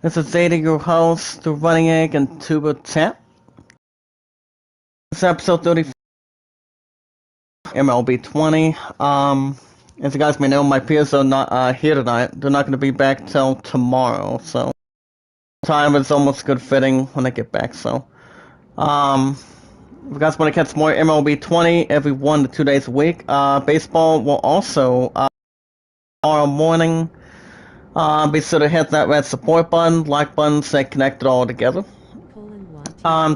This is Zeta, your host, the Running Egg and Tuber Tap. This is episode 34, MLB 20. As you guys may know, my peers are not here tonight. They're not going to be back till tomorrow, so time is almost good fitting when I get back. So, if you guys want to catch more MLB 20 every 1 to 2 days a week, baseball will also tomorrow morning. Be sure to hit that red support button, like button, stay connected all together.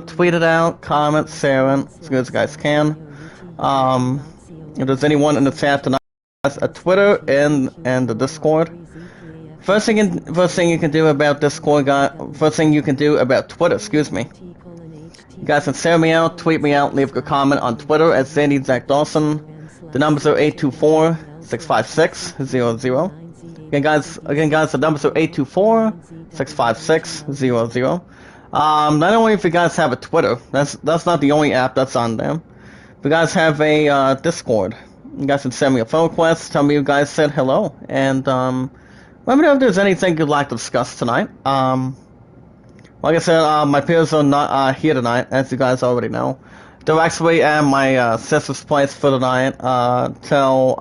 Tweet it out, comment, share it, as good as you guys can. If there's anyone in the chat tonight has a Twitter and the Discord. First thing you can do about Discord, first thing you can do about Twitter, excuse me. You guys can share me out, tweet me out, leave a comment on Twitter at Zandy Zach Dawson. The numbers are 824-656-00. Again guys, the numbers are 824-656-00. Not only if you guys have a Twitter, that's not the only app that's on there. If you guys have a Discord, you guys can send me a phone request, tell me you guys said hello, and let me know if there's anything you'd like to discuss tonight. Like I said, my peers are not here tonight, as you guys already know. They're actually at my sister's place for the night till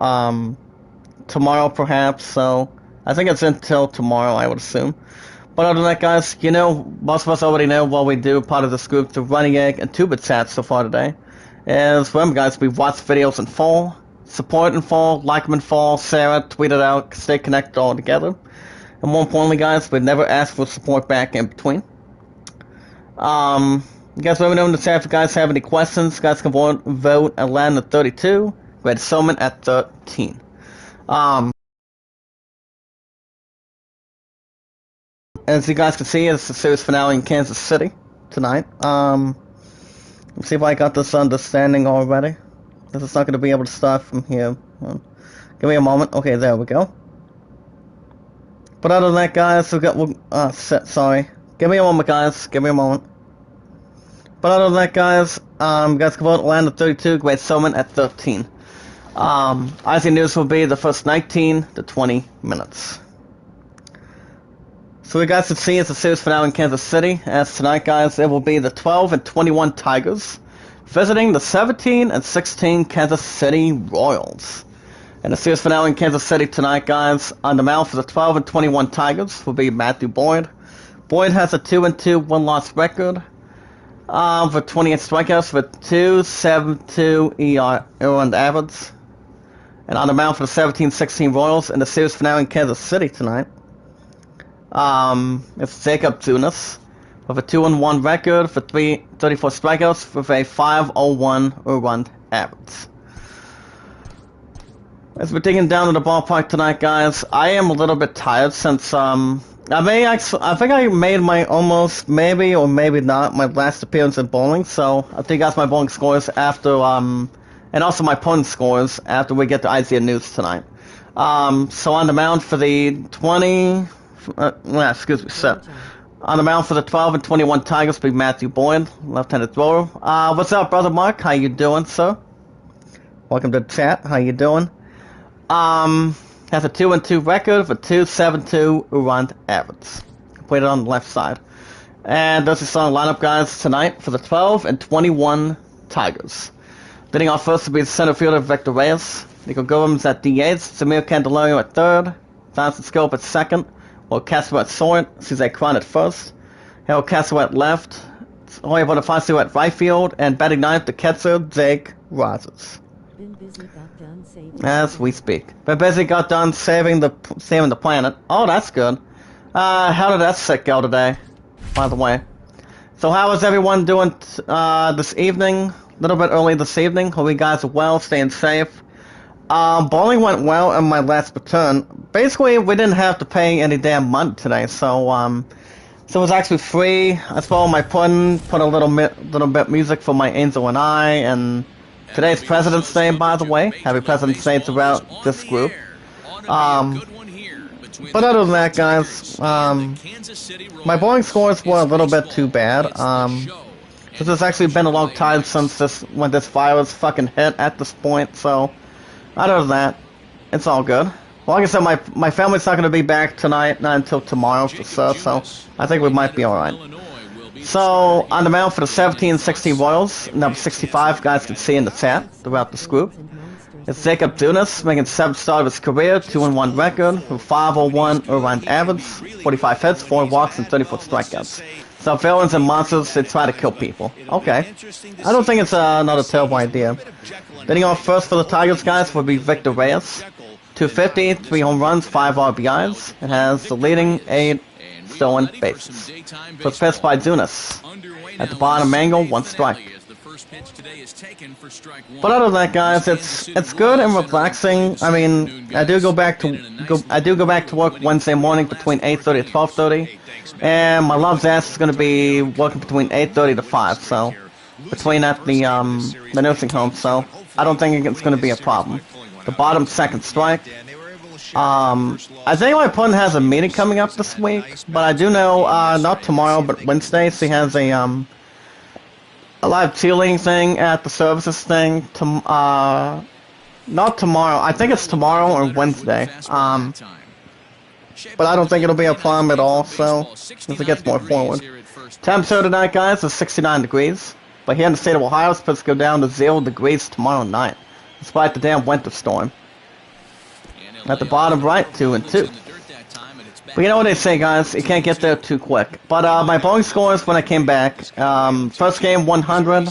tomorrow perhaps, so I think it's until tomorrow, I would assume. But other than that, guys, you know, most of us already know what we do. Part of this group, the Running Egg and Tuber Chat so far today, is remember, guys, we watch videos in full, support in full, like them in full, share it, tweet it out, stay connected all together. And more importantly, guys, we never ask for support back in between. You guys let me know in the chat if you guys have any questions. You guys can vote Atlanta at 32, Red Summon at 13. As you guys can see, it's the series finale in Kansas City tonight. Let's see if I got this understanding already. This is not going to be able to start from here. Give me a moment. Okay, there we go. But other than that, guys, sorry. Give me a moment, guys. Give me a moment. But other than that, guys, you guys can vote Atlanta 32, Great Summon at 13. IC News will be the first 19 to 20 minutes. So you guys can see it's the series finale in Kansas City. As tonight, guys, it will be the 12 and 21 Tigers visiting the 17 and 16 Kansas City Royals. And the series finale in Kansas City tonight, guys, on the mound for the 12 and 21 Tigers will be Matthew Boyd. Boyd has a 2-2 1-loss record for 28 strikeouts with 2.72 earned average. And on the mound for the 17-16 Royals in the series finale in Kansas City tonight, it's Jacob Zunas with a 2-1 record for 34 strikeouts with a 5.01 earned average. As we're digging down to the ballpark tonight, guys, I am a little bit tired since I think I made my almost maybe or maybe not my last appearance in bowling. So I'll tell you guys my bowling scores after and also my opponent's scores after we get to IZN News tonight. So on the mound for the 20. On the mound for the 12 and 21 Tigers will be Matthew Boyd, left-handed thrower. What's up, brother Mark? How you doing, sir? Welcome to the chat. How you doing? Has a 2-2 record for 2.72 earned average. Played it on the left side. And there's the starting lineup, guys, tonight for the 12 and 21 Tigers. Leading off first will be the center fielder Victor Reyes. Nico Gurums at DH. Samir Candelario at third. Johnson Scope at second. Will Castro at short, Cesar Cron at first, Harold Castro at left, Jorge Bonifacio at right field, and batting ninth, the catcher, Jake Rogers. As we speak. Been busy got done saving the planet. Oh, that's good. How did that sick go today, by the way? So how is everyone doing this evening? A little bit early this evening. Hope you guys are well, staying safe. Bowling went well in my last return. Basically, we didn't have to pay any damn money today, so it was actually free. I followed my put a little bit music for my Angel and I, and today's President's Day, by the way. Happy President's Day throughout this group. But other than that, guys, my bowling scores were a little bit too bad. This has actually been a long time since when this virus fucking hit at this point, so other than that, it's all good. Well, like I said, my family's not going to be back tonight, not until tomorrow for surf, so I think we might be alright. So, on the mound for the 17-16 Royals, number 65, guys can see in the chat throughout this group. It's Jacob Dunas, making 7th start of his career, 2-1 record, with 501 around average, 45 hits, 4 walks, and 34 strikeouts. So villains and monsters, they try to kill people. Okay. I don't think it's not a terrible idea. Hitting off first for the Tigers, guys, would be Victor Reyes. 250, 3 home runs, 5 RBIs. It has the leading 8 stolen bases. First pitch by Dunas. At the bottom angle, 1 strike. But other than that, guys, it's good and relaxing. I mean, I do go back to work Wednesday morning between 8:30 to 12:30, and my love's ass is going to be working between 8:30 to 5. So between at the nursing home. So I don't think it's going to be a problem. The bottom second strike. I think my opponent has a meeting coming up this week, but I do know not tomorrow, but Wednesday. So he has a live cheerleading thing at the services thing. Not tomorrow. I think it's tomorrow or Wednesday. But I don't think it'll be a problem at all. So as it gets more forward. Temperature tonight, guys, is 69 degrees. But here in the state of Ohio, it's supposed to go down to 0 degrees tomorrow night, despite the damn winter storm. At the bottom right, 2-2. But you know what they say, guys, you can't get there too quick. But my bowling scores when I came back, first game 100,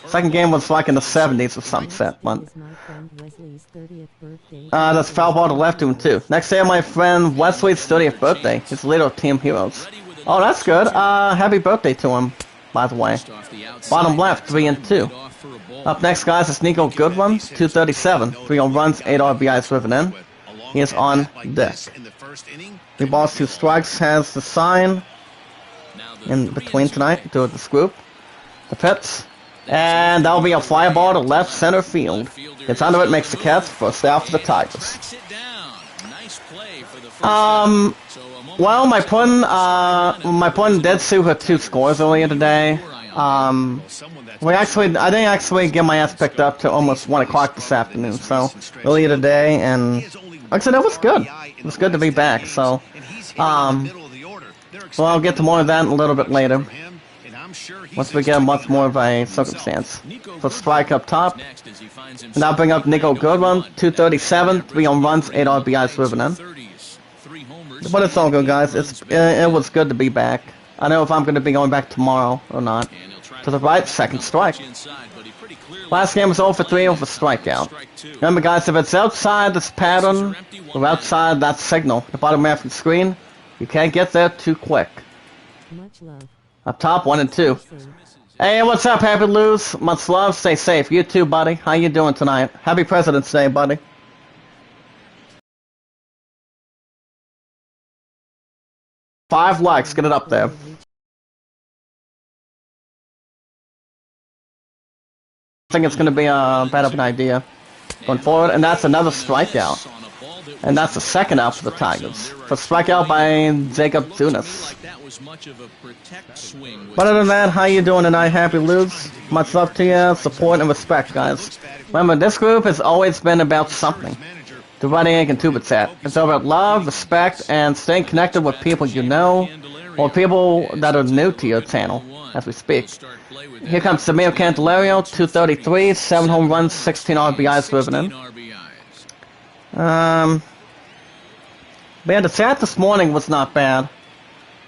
second game was like in the 70s or some set. But that's foul ball to left, 2-2. Next day, my friend Wesley's 30th birthday. His little team heroes. Oh, that's good. Happy birthday to him, by the way. Bottom left, 3-2. Up next, guys, is Nico Goodwin, 237. 3 home runs, 8 RBIs driven in. He is on deck. 3 balls, 2 strikes, has the sign in between tonight to this group. The pitch. And that'll be a fly ball to left center field. It's under it, makes the catch, first out for the Tigers. Well, my opponent did see her 2 scores earlier today. I didn't actually get my ass picked up to almost 1 o'clock this afternoon, so earlier today, and like I said, it was good. It was good to be back, so, well, I'll get to more of that a little bit later, once we get much more of a circumstance. So strike up top, and I'll bring up Nico Goodwin, 237, 3 home runs, 8 RBIs driven in. But it's all good, guys. It was good to be back. I don't know if I'm going to be going back tomorrow or not. To the right, second strike. Last game was 0 for 3 with a strikeout. Remember, guys, if it's outside this pattern or outside that signal, the bottom half of the screen, you can't get there too quick. Up top, 1-2. Hey, what's up, Happy Lose? Much love. Stay safe. You too, buddy. How you doing tonight? Happy President's Day, buddy. 5 likes. Get it up there. I think it's going to be a bad of an idea going forward, and that's another strikeout, and that's the second out for the Tigers. For strikeout by Jacob Dunas. But other than that, how you doing tonight, Happy Lose? Much love to you, support and respect, guys. Remember, this group has always been about something. The Running Egg and Tube Chat. It's about love, respect, and staying connected with people you know, or people that are new to your channel, as we speak. Here comes Samir Candelario, 233, 7 home runs, 16 RBIs driven in. But yeah, the chat this morning was not bad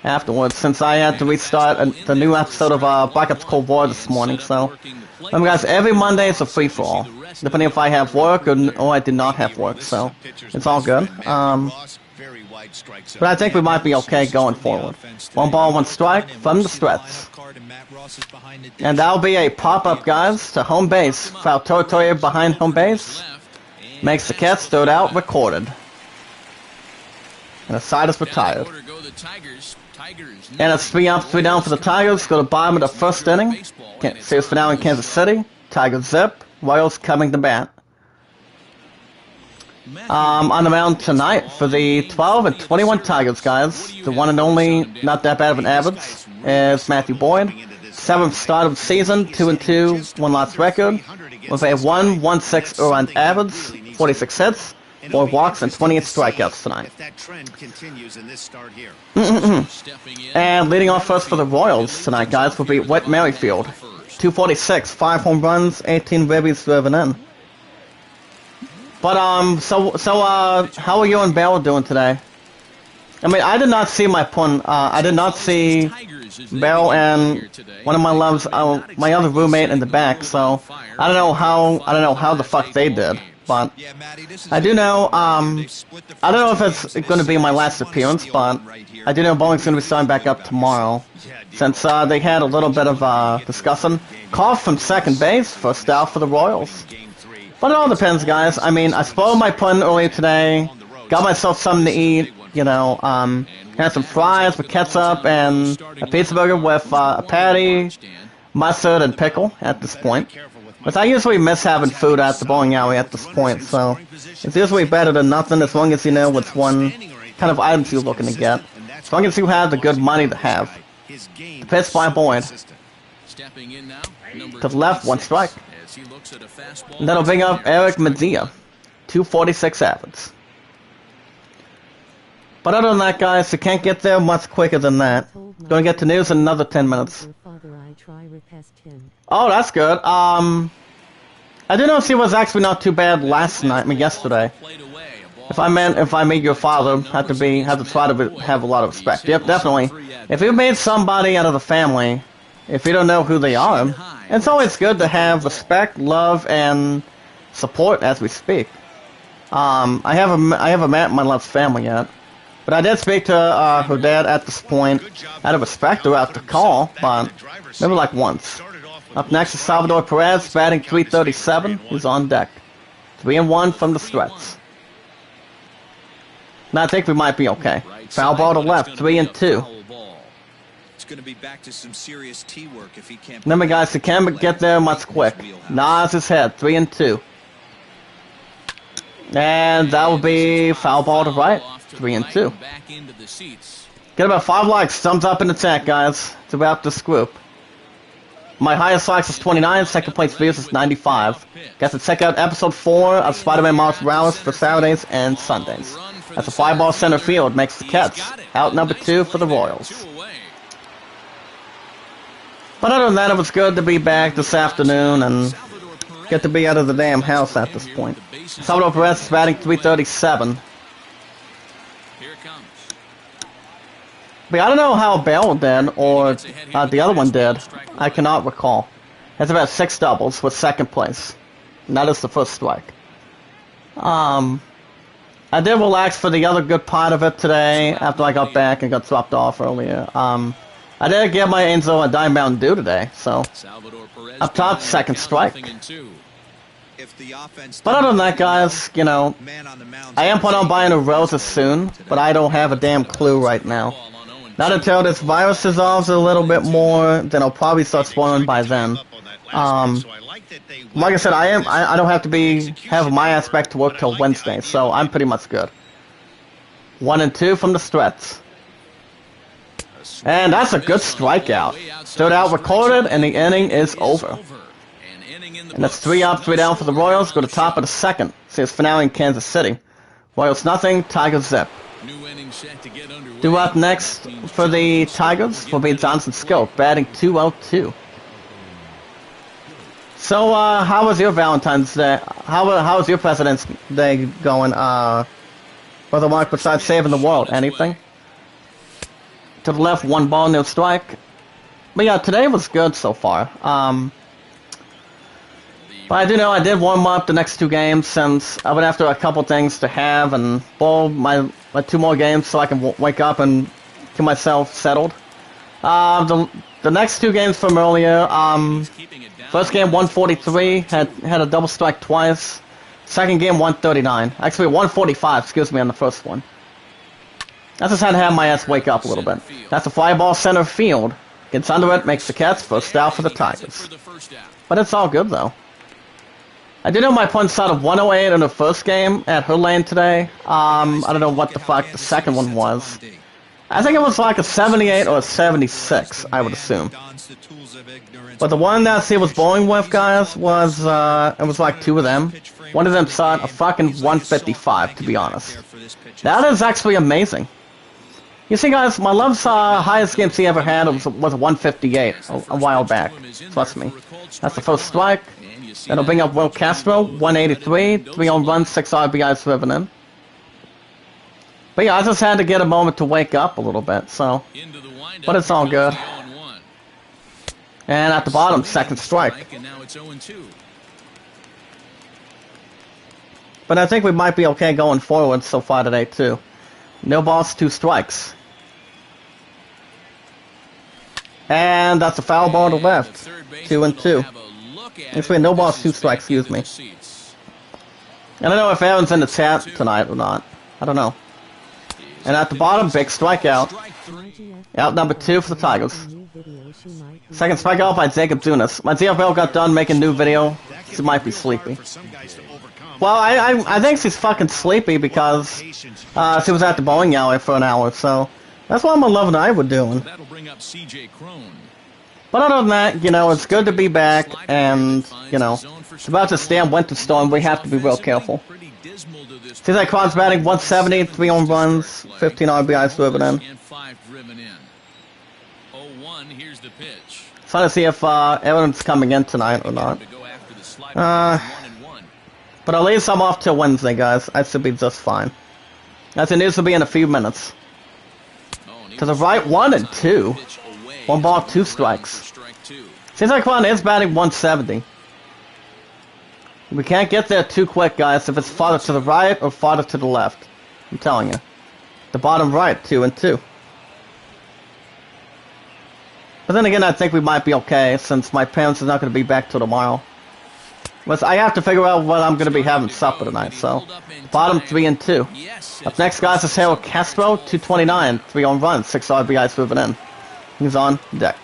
afterwards, since I had to restart the new episode of Black Ops Cold War this morning, so... Remember, guys, every Monday is a free-for-all, depending if I have work or I did not have work, so it's all good. But I think we might be okay going forward. 1 ball, 1 strike from the stretch. And that'll be a pop-up, guys, to home base. Foul territory behind home base. Makes the catch, throw it out, recorded. And the side is retired. And it's 3 up, 3 down for the Tigers. Go to the bottom of the first inning. Series finale in Kansas City. Tigers zip. Royals coming to bat. On the mound tonight for the 12 and 21 Tigers, guys. The one and only, not that bad of an average, is Matthew Boyd. 7th start of the season, 2-2, 1 loss record, with a 1.16 earned average, 46 hits, 4 walks, and 28 strikeouts tonight. And leading off first for the Royals tonight, guys, will be Whit Merrifield. 246, 5 home runs, 18 ribbies driven in. But, how are you and Bell doing today? I mean, I did not see my pun. I did not see Bell and one of my loves, my other roommate in the back. So I don't know how the fuck they did. But I do know. I don't know if it's going to be my last appearance, but I do know bowling's going to be starting back up tomorrow, since they had a little bit of discussion. Call from second base, first out for the Royals. But it all depends, guys. I mean, I spoiled my pun earlier today. Got myself something to eat. You know, had some fries with ketchup and a pizza burger with a patty, mustard, and pickle at this point. But I usually miss having food at the bowling alley at this point, so it's usually better than nothing as long as you know which one kind of items you're looking to get. As long as you have the good money to have. The pitch by Boyd. To the left, 1 strike. And that'll bring up Eric Medea. 246 average. But other than that, guys, you can't get there much quicker than that. Gonna get to news in another 10 minutes. Oh, that's good. I did notice he was actually not too bad last night. I mean, yesterday. If I made your father, have to try to have a lot of respect. Yep, definitely. If you made somebody out of the family, if you don't know who they are, it's always good to have respect, love, and support as we speak. I haven't met my love's family yet. But I did speak to her dad at this point, out of respect throughout the call, but maybe like once. Up next is Salvador Perez, batting .337. He's on deck. 3-1 from the stretch. Now I think we might be okay. Foul ball to left, 3-2. Remember, guys, you can't get there much quick. Nas his head, 3-2. And that will be foul ball to right. 3-2. Get about 5 likes, thumbs up in the chat, guys. It's about this group. My highest likes is 29, second place views is 95. Guys, to check out episode 4 of Spider-Man Miles Morales for Saturdays and Sundays. That's a fly ball center field, makes the catch. Out number 2 for the Royals. But other than that, it was good to be back this afternoon and get to be out of the damn house at this point. Salvador Perez is batting .337. But I don't know how Bell did, or the other one did. I cannot recall. That's about 6 doubles with second place. And that is the first strike. I did relax for the other good part of it today, after I got back and got dropped off earlier. I did give my Angel a dime Mountain Dew today, so up top, second strike. But other than that, guys, you know, I am planning on buying a roses soon, but I don't have a damn clue right now. Not until this virus dissolves a little bit more, then I'll probably start spoiling by then. Like I said, I don't have to have my aspect to work till Wednesday, so I'm pretty much good. 1-2 from the stretch. And that's a good strikeout. Stood out recorded, and the inning is over. And that's 3 up, 3 down for the Royals. Go to top of the second. See it's finale in Kansas City. Royals nothing, Tigers zip. Due up next for the Tigers will be Johnson Scope, batting .202. So, how was your Valentine's Day? How was your President's Day going? Brother Mark, besides saving the world, anything? To the left, 1 ball, no strike. But yeah, today was good so far. But I do know I did warm up the next 2 games since I went after a couple things to have and bowl my 2 more games so I can wake up and get myself settled. The next 2 games from earlier, first game 143, had a double strike twice. Second game 139, actually 145, excuse me, on the first one. I just had to have my ass wake up a little bit. That's a fly ball center field. Gets under it, makes the catch, first out for the Tigers. But it's all good though. I did know my punch started 108 in the first game at her lane today. I don't know what the fuck the second one was. I think it was like a 78 or a 76, I would assume. But the one that he was bowling with, guys, was, it was like two of them. One of them shot a fucking 155, to be honest. That is actually amazing. You see, guys, my love's highest games he ever had was a 158 a while back. Trust me. That's the first strike. That'll bring up Will Castro, 183, 3 home runs, 6 RBIs driven in. But yeah, I just had to get a moment to wake up a little bit, so. But it's all good. And at the bottom, second strike. But I think we might be okay going forward so far today, too. No balls, 2 strikes. And that's a foul ball to left. 2-2. Actually, no balls, 2 strikes, excuse me. I don't know if Aaron's in the chat tonight or not. I don't know. And at the bottom, big strikeout. Out number 2 for the Tigers. Second strikeout by Jacob Zunis. My ZFL got done making a new video. She might be sleepy. Well, I think she's fucking sleepy because she was at the bowling alley for an hour, so that's what my love and I were doing. But other than that, you know, it's good to be back, and, you know, it's about to stand winter storm. We have to be real careful. Seems like Kron's batting 170, 3 home runs, 15 RBIs driven in. Trying to see if Aaron's coming in tonight or not. But at least I'm off till Wednesday, guys. I should be just fine. As it needs to be in a few minutes. To the right, 1 and 2. 1 ball, 2 strikes. Seems like Kron is batting 170. We can't get there too quick, guys, if it's farther to the right or farther to the left. I'm telling you. The bottom right, 2-2. But then again, I think we might be okay, since my parents are not going to be back till tomorrow. But I have to figure out what I'm going to be having supper tonight, so. Bottom 3-2. Up next, guys, is Will Castro, 229, 3 home runs, 6 RBIs moving in. He's on deck.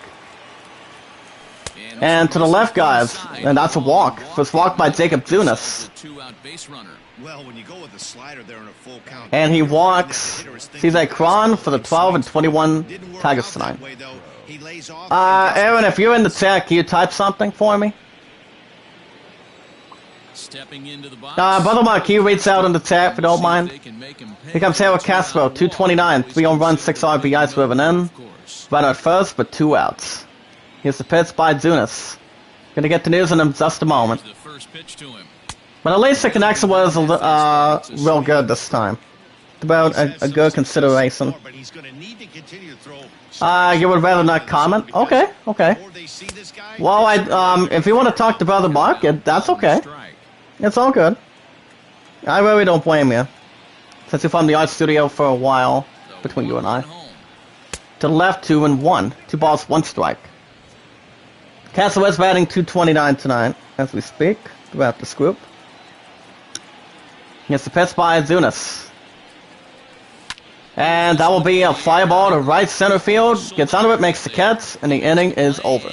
And to the left, guys, and that's a walk. First walk by Jacob Zunis. And he walks CJ Cron for the 12 and 21 Tigers tonight. Aaron, if you're in the chat, can you type something for me? Brother Mark, can you reach out in the chat if you don't mind? Here comes Will Castro, 229, 3 home runs, 6 RBIs driven in. Runner at first, but 2 outs. Here's the pitch by Zunis. Gonna get the news in just a moment. But at least the connection was real good this time. About a good consideration. You would rather not comment? Okay, okay. Well, if you want to talk to Brother Mark, that's okay. It's all good. I really don't blame you. Since you're from the art studio for a while, between you and I. To the left, 2-1. 2 balls, 1 strike. Castro is batting 229 tonight, as we speak, throughout this group. Here's the pitch by Zunis. And that will be a fly ball to right center field. Gets under it, makes the catch, and the inning is over.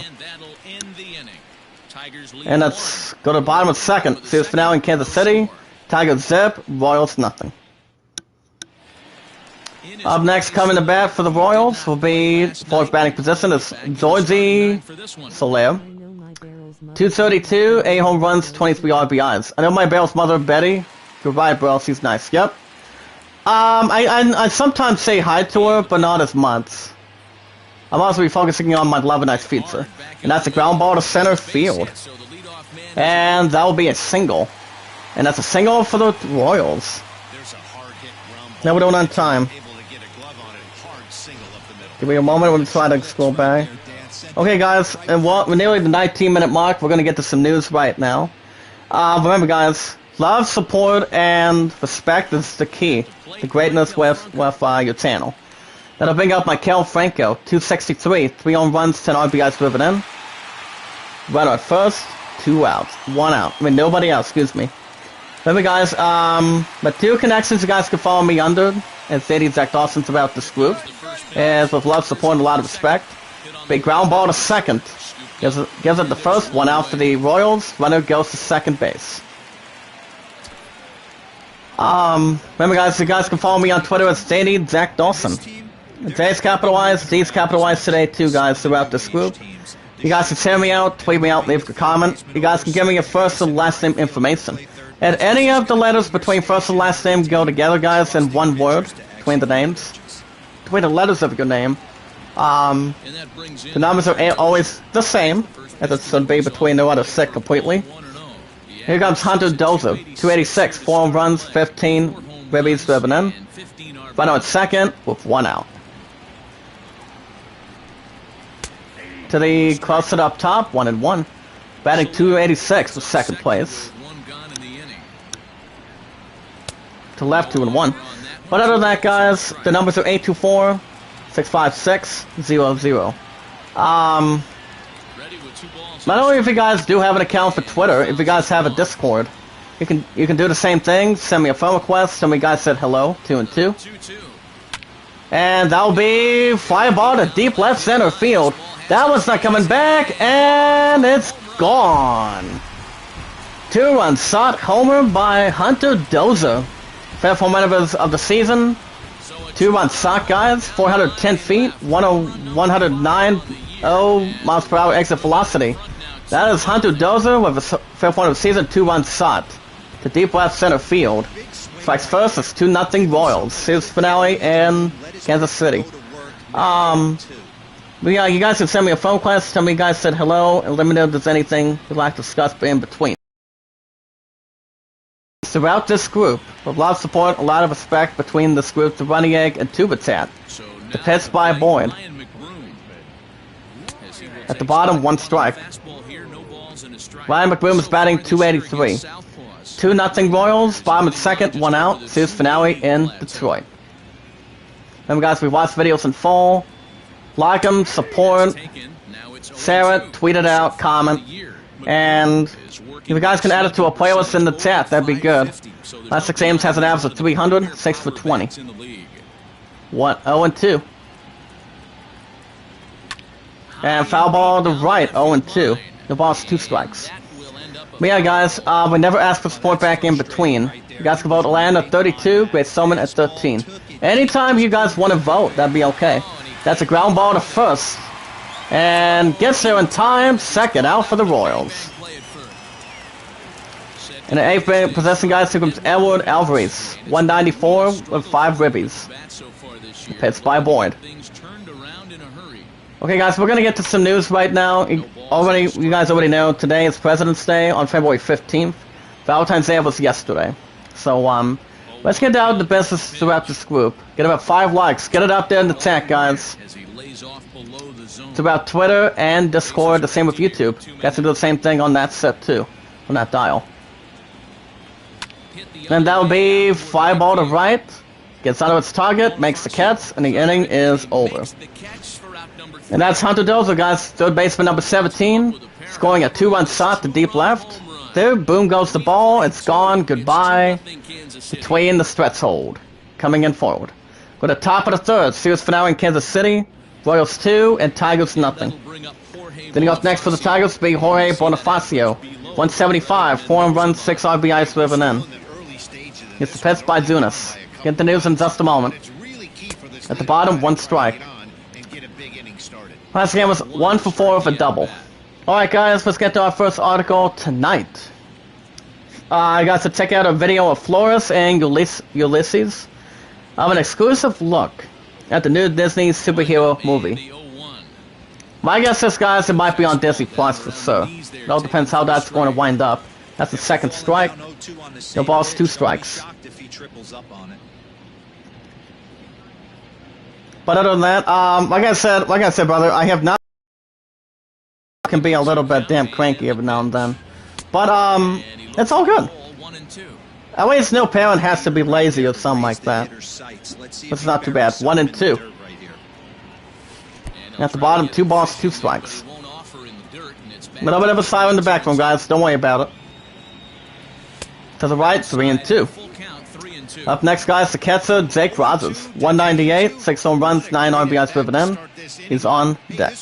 And let's go to the bottom of second. Series finale in Kansas City. Tigers zip, Royals nothing. Up next, coming to bat for the Royals will be fourth batting position is Georgie Soler. 232, 8 home runs, 23 RBIs. I know my Bell's mother, Betty. Goodbye, bro. She's nice. Yep. I sometimes say hi to her, but not as much. I'm also be focusing on my love and ice feature. And that's a ground ball to center field. And that will be a single. And that's a single for the Royals. Now we're doing on time. Give me a moment when we try to scroll back. Okay, guys, and we're nearly the 19-minute mark. We're going to get to some news right now. Remember, guys, love, support, and respect is the key to greatness with your channel. That'll bring up Maikel Franco, 263, 3 home runs, 10 RBIs driven in. Runner at first, 2 outs, 1 out. I mean, nobody else, excuse me. Remember, guys, my 2 connections you guys can follow me under, and say Zach Dawson's about this group, is with love, support, and a lot of respect. Big ground ball to second. Gives it the first, 1 out for the Royals. Runner goes to second base. Remember, guys, you guys can follow me on Twitter at Zach Dawson. J's capitalized, D's capitalized today too, guys, throughout this group. You guys can share me out, tweet me out, leave a comment. You guys can give me your first and last name information. And any of the letters between first and last name go together, guys, in one word between the names. Between the letters of your name. The numbers are always the same, as it should be between the letters sick completely. Here comes Hunter Dozer, 286, 4 home runs, 15 ribbies driven in. Final at second with 1 out. To the closer up top, 1-1. Batting 286 for second place. To left, 2-1. But other than that, guys, the numbers are 824-656-00. Not only if you guys do have an account for Twitter, if you guys have a Discord, you can do the same thing. Send me a phone request. Tell me guys said hello, 2-2. And that'll be fly ball to deep left center field. That one's not coming back, and it's gone. 2-run shot homer by Hunter Dozer. 5th home run of the season. 2-run shot, guys. 410 feet, 109 miles per hour exit velocity. That is Hunter Dozer with a 5th one of the season, 2-run shot to deep left center field. Strikes first. It's 2-0 Royals. Series finale in Kansas City. Yeah, you guys can send me a phone request. Tell me you guys said hello, and let me know if there's anything you'd like to discuss in between. Throughout this group, with a lot of support, a lot of respect between this group, the Running Egg and Tubitat. The pitch by Boyd. At the bottom, 1 strike. Ryan McBroom is batting 283. 2-0 Royals, bottom at second, 1 out. Series finale in Detroit. Remember, guys, we watch videos in full. Like them, support, share it, tweet it out, comment, and if you guys can add it to a playlist in the chat, that'd be good. Last 6 games has an average of 300, 6 for 20. 0-2. And foul ball to right, 0-2. The ball's 2 strikes. But yeah, guys, we never ask for support back in between. You guys can vote Atlanta at 32, Great Soman at 13. Anytime you guys want to vote, that'd be okay. That's a ground ball to first. And gets there in time, second out for the Royals. And the 8th possessing guys, here comes Edward Alvarez, 194 with 5 ribbies. Pitched by Boyd. Okay, guys, we're gonna get to some news right now. You guys already know today is President's Day on February 15th. Valentine's Day was yesterday. So, let's get down to business throughout this group. Get about 5 likes. Get it up there in the chat, guys. It's about Twitter and Discord, the same with YouTube. Guys can do the same thing on that set too, on that dial. And that'll be fly ball to right. Gets out of its target, makes the catch, and the inning is over. And that's Hunter Dozer, guys. Third baseman number 17, scoring a 2-run shot to deep left. There, boom goes the ball. It's gone. Goodbye. Between the stretch hold. Coming in forward. With the top of the third, series finale in Kansas City. Royals 2 and Tigers nothing. Then he goes next for the Tigers, be Jorge Bonifacio. 175, 4 home runs, 6 RBIs driven in. Gets the pitch by Zunas. Get the news in just a moment. At the bottom, 1 strike. Last game was 1 for 4 with a double. Alright guys, let's get to our first article tonight. I got to check out a video of Flores and Ulysses of an exclusive look at the new Disney superhero movie. My guess is, guys, it might be on Disney Plus for sure. It all depends how that's going to wind up. That's the second strike. The ball's 2 strikes. But other than that, like I said, brother, I have not. Can be a little bit damn cranky every now and then, but it's all good. At least no parent has to be lazy or something like that. It's not too bad. 1-2. At the bottom, 2 balls, 2 strikes. A little bit of a silent in the background, guys. Don't worry about it. To the right, 3-2. Up next, guys, the catcher, Jake Rogers. 198, 6 home runs, 9 RBIs driven in. He's on deck.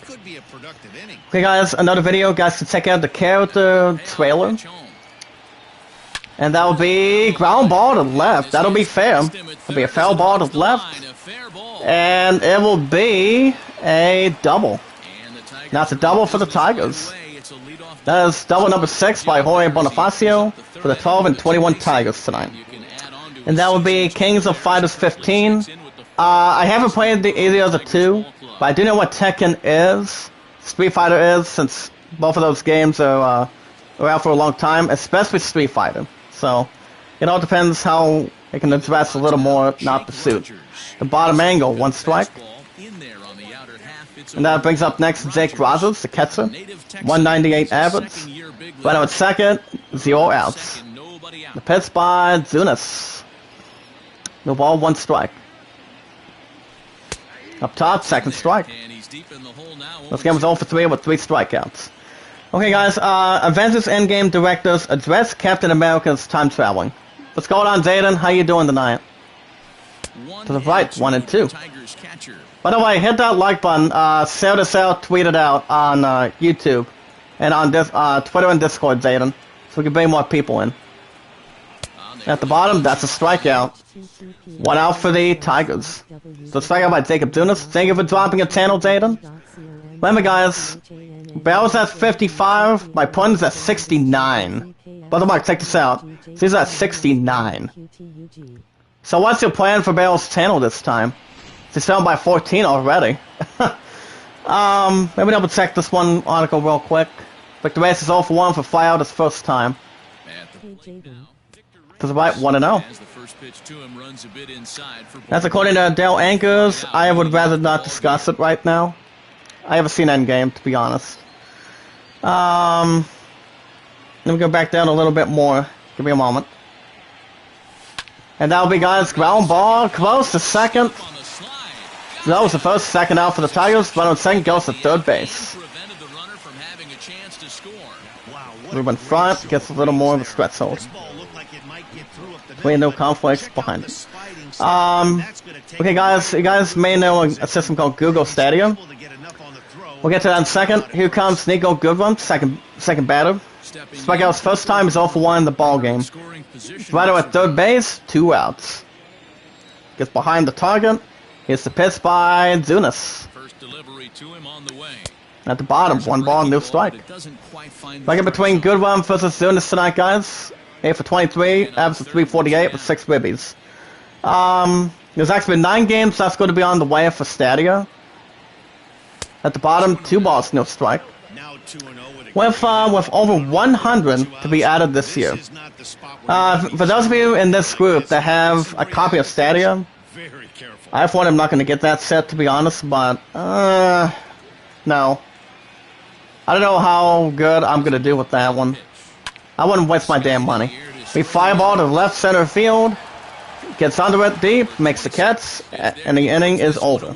Okay, guys, another video, guys, to check out the character trailer. And that'll be ground ball to left. That'll be fair. It'll be a foul ball to left. And it will be a double. Now it's a double for the Tigers. That is double number 6 by Jorge Bonifacio for the 12 and 21 Tigers tonight. And that would be Kings of Fighters 15. I haven't played either of the two, but I do know what Tekken is, Street Fighter is, since both of those games are out for a long time, especially Street Fighter. So it all depends how it can address a little more, not pursuit. The bottom angle, 1 strike. And that brings up next Jake Brazos, the catcher. 198 average. Right at second, 0 outs. The pitch by Zunis. No ball, 1 strike. Up top, 2nd strike. This game was 0 for 3 with 3 strikeouts. Okay, guys, Avengers Endgame directors address Captain America's time traveling. What's going on, Zayden? How you doing tonight? To the right, 1 and 2. By the way, hit that like button. Share this out, tweet it out on YouTube and on Twitter and Discord, Zayden, so we can bring more people in. At the bottom, that's a strikeout. 1 out for the Tigers. So strikeout by Jacob Dunas. Thank you for dropping a channel, Zayden. Remember, guys, Bell's at 55. My pun's at 69. Brother Mark, check this out. He's at 69. So what's your plan for Bell's channel this time? He's down by 14 already. Maybe double check this one article real quick. Victor Reyes is 0 for 1 for fly out his first time. To the right, 1-0. That's according to Dale Anchors. I would rather not discuss it right now. I haven't seen Endgame, to be honest. Let me go back down a little bit more. Give me a moment. And that'll be, guys, ground ball close to second. That was the first, 2nd out for the Tigers. Run on second goes to third base. Ruben front gets a little more of a stretch hold. No conflicts behind it. Okay, guys, you guys may know a system called Google Stadia. We'll get to that in a second. Here comes Nico Goodwin, second batter. Strikeout's first time is 0 for 1 in the ball game. Right at third base, 2 outs. Gets behind the target. Here's the pitch by Zunis. At the bottom, 1 ball, no strike. Back in between Goodwin versus Zunis tonight, guys. 8 for 23, average of 348 with 6 ribbies. There's actually 9 games that's going to be on the way for Stadia. At the bottom, 2 balls, no strike. With over 100 to be added this year. For those of you in this group that have a copy of Stadia, I for one am not going to get that set, to be honest, but no. I don't know how good I'm going to do with that one. I wouldn't waste my damn money. We fireball to left center field, gets under it deep, makes the catch, and the inning is over.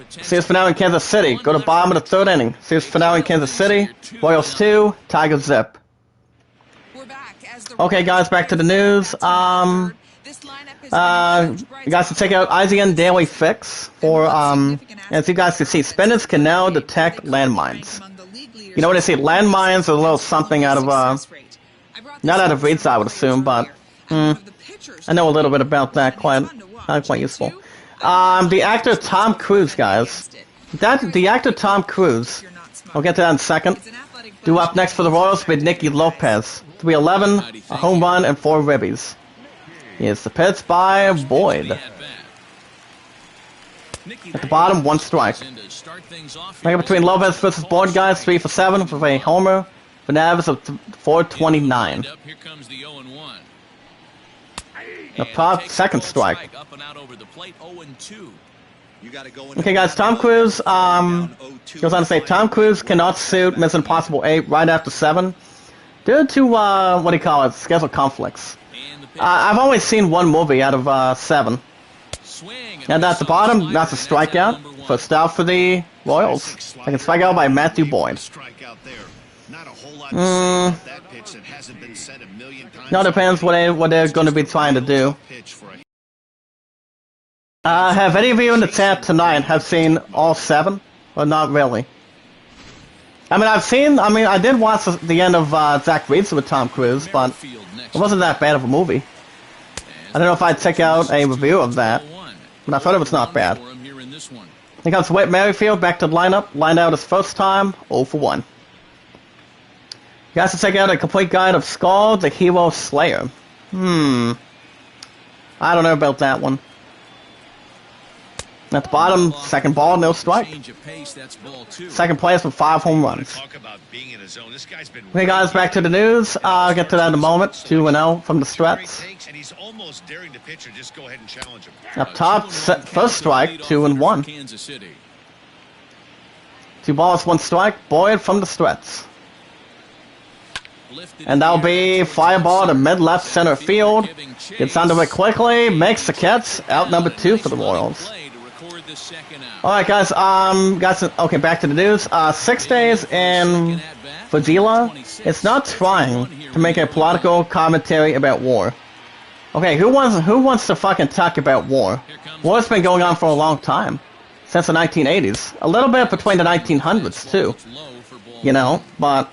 Series finale in Kansas City. Go to bottom of the 3rd inning. Series finale in Kansas City. Royals 2, Tigers zip. Okay, guys, back to the news. You guys can check out IGN Daily Fix for, as you guys can see, spinners can now detect landmines. You know what I say? Landmines are a little something out of, not out of reach, I would assume, but, I know a little bit about that, quite useful. The actor Tom Cruise, guys. The actor Tom Cruise, I'll get to that in a second. Due up next for the Royals with Nicky Lopez. 311, a home run, and 4 ribbies. Here's the pitch by Boyd. At the bottom, 1 strike. Back between Lopez versus Boyd, guys. 3 for 7 with a homer. For an average of 429. The top, 2nd strike. Okay, guys, Tom Cruise, goes on to say, Tom Cruise cannot suit Mission Impossible 8 right after 7 due to, what do you call it, schedule conflicts. I've only seen 1 movie out of 7. And that's the bottom, that's a strikeout. First out for the Royals. Second strikeout by Matthew Boyd. No, depends what they're going to be trying to do. Have any of you in the chat tonight have seen all 7? Or not really? I did watch the end of Zach Reed's with Tom Cruise, but it wasn't that bad of a movie. I don't know if I'd check out a review of that, but I thought it was not bad. Here comes Whit Merrifield back to the lineup. Lined out his first time, 0 for 1. You guys can check out a complete guide of Skull, the Hero Slayer. I don't know about that one. At the bottom, second ball, no strike. Second place with 5 home runs. Okay, guys, back to the news. I'll get to that in a moment. 2-0 from the Strats. Up top, first strike, 2-1. 2 balls, 1 strike. Boyd from the Strats. And that'll be fly ball to mid-left center field. Gets under it quickly, makes the catch. Out number 2 for the Royals. Alright guys, okay, back to the news. 6 days in Venezuela. It's not trying to make a political commentary about war. Okay, who wants to fucking talk about war? War's been going on for a long time. Since the 1980s. A little bit between the 1900s too. You know, but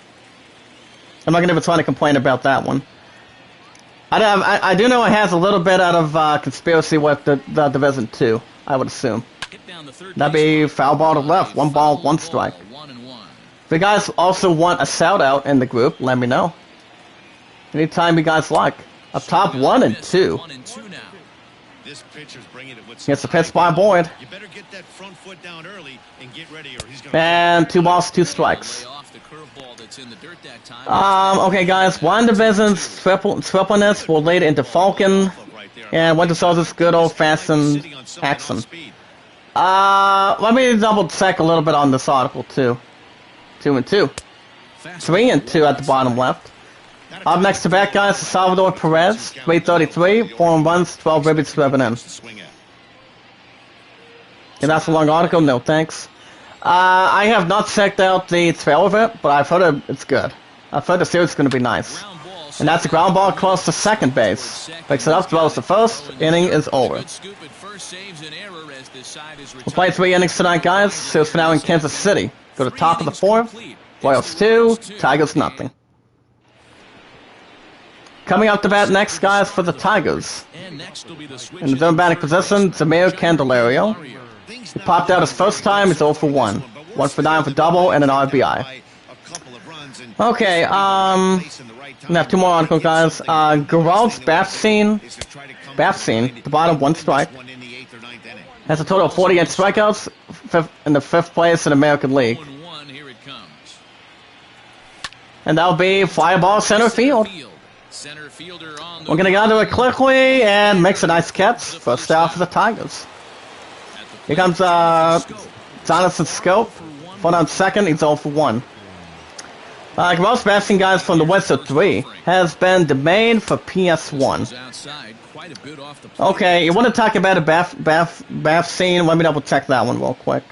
I'm not gonna even try to complain about that one. I do know it has a little bit out of conspiracy with the Division 2, I would assume. That'd be foul ball to left, 1 ball, 1 strike. If you guys also want a shout out in the group, let me know. Anytime you guys like. Up top, 1 and 2. Gets the pitch by Boyd. And 2 balls, 2 strikes. Okay guys, one division's tripleness will lead into Falcon, and Winter Soldier's good old-fashioned accent. Let me double check a little bit on this article too. 2 and 2. 3 and 2 at the bottom left. Up next to bat, guys, Salvador Perez, 333, 4 home runs, 12 ribbies driven in. And that's a long article, no thanks. I have not checked out the trail of it, but I've heard it's good. I've heard the series is going to be nice. And that's a ground ball close to second base. Picks it up, throws the first, inning is over. We'll play 3 innings tonight, guys. Series for now in Kansas City. Go to top of the 4th. Royals 2, Tigers nothing. Coming up to bat next, guys, for the Tigers. In the third batting position, Zamir Candelario. He popped out his first time, he's 0 for 1. 1 for 9 for double and an RBI. Okay, we have 2 more articles, guys. Gerald's bath scene, the bottom, 1 strike. Has a total of 48 strikeouts, in the 5th place in the American League. And that'll be fly ball center field. We're going to go to it quickly and makes a nice catch. First out for the Tigers. Here comes Jonathan Scope. 1 on second, he's 0 for 1. Most passing guys from the West of 3 has been delayed for PS1. Okay, you want to talk about a bath scene? Let me double check that one real quick.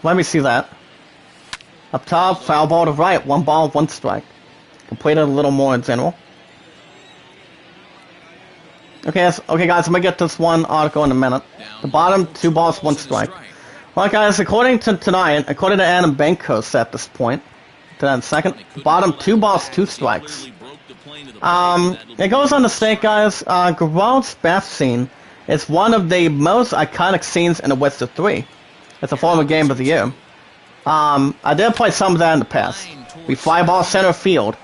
Let me see that. Up top, foul ball to right, 1 ball, 1 strike. Completed a little more in general. Okay, guys, I'm gonna get this one article in a minute. The bottom, 2 balls, 1 strike. Well, guys, according to Adam Bankhurst at this point, to that second, bottom 2 balls, 2 strikes. It goes on to state, guys, Gerald's bath scene is one of the most iconic scenes in the West of 3. It's a former game of the year. I did play some of that in the past. We fly ball center field,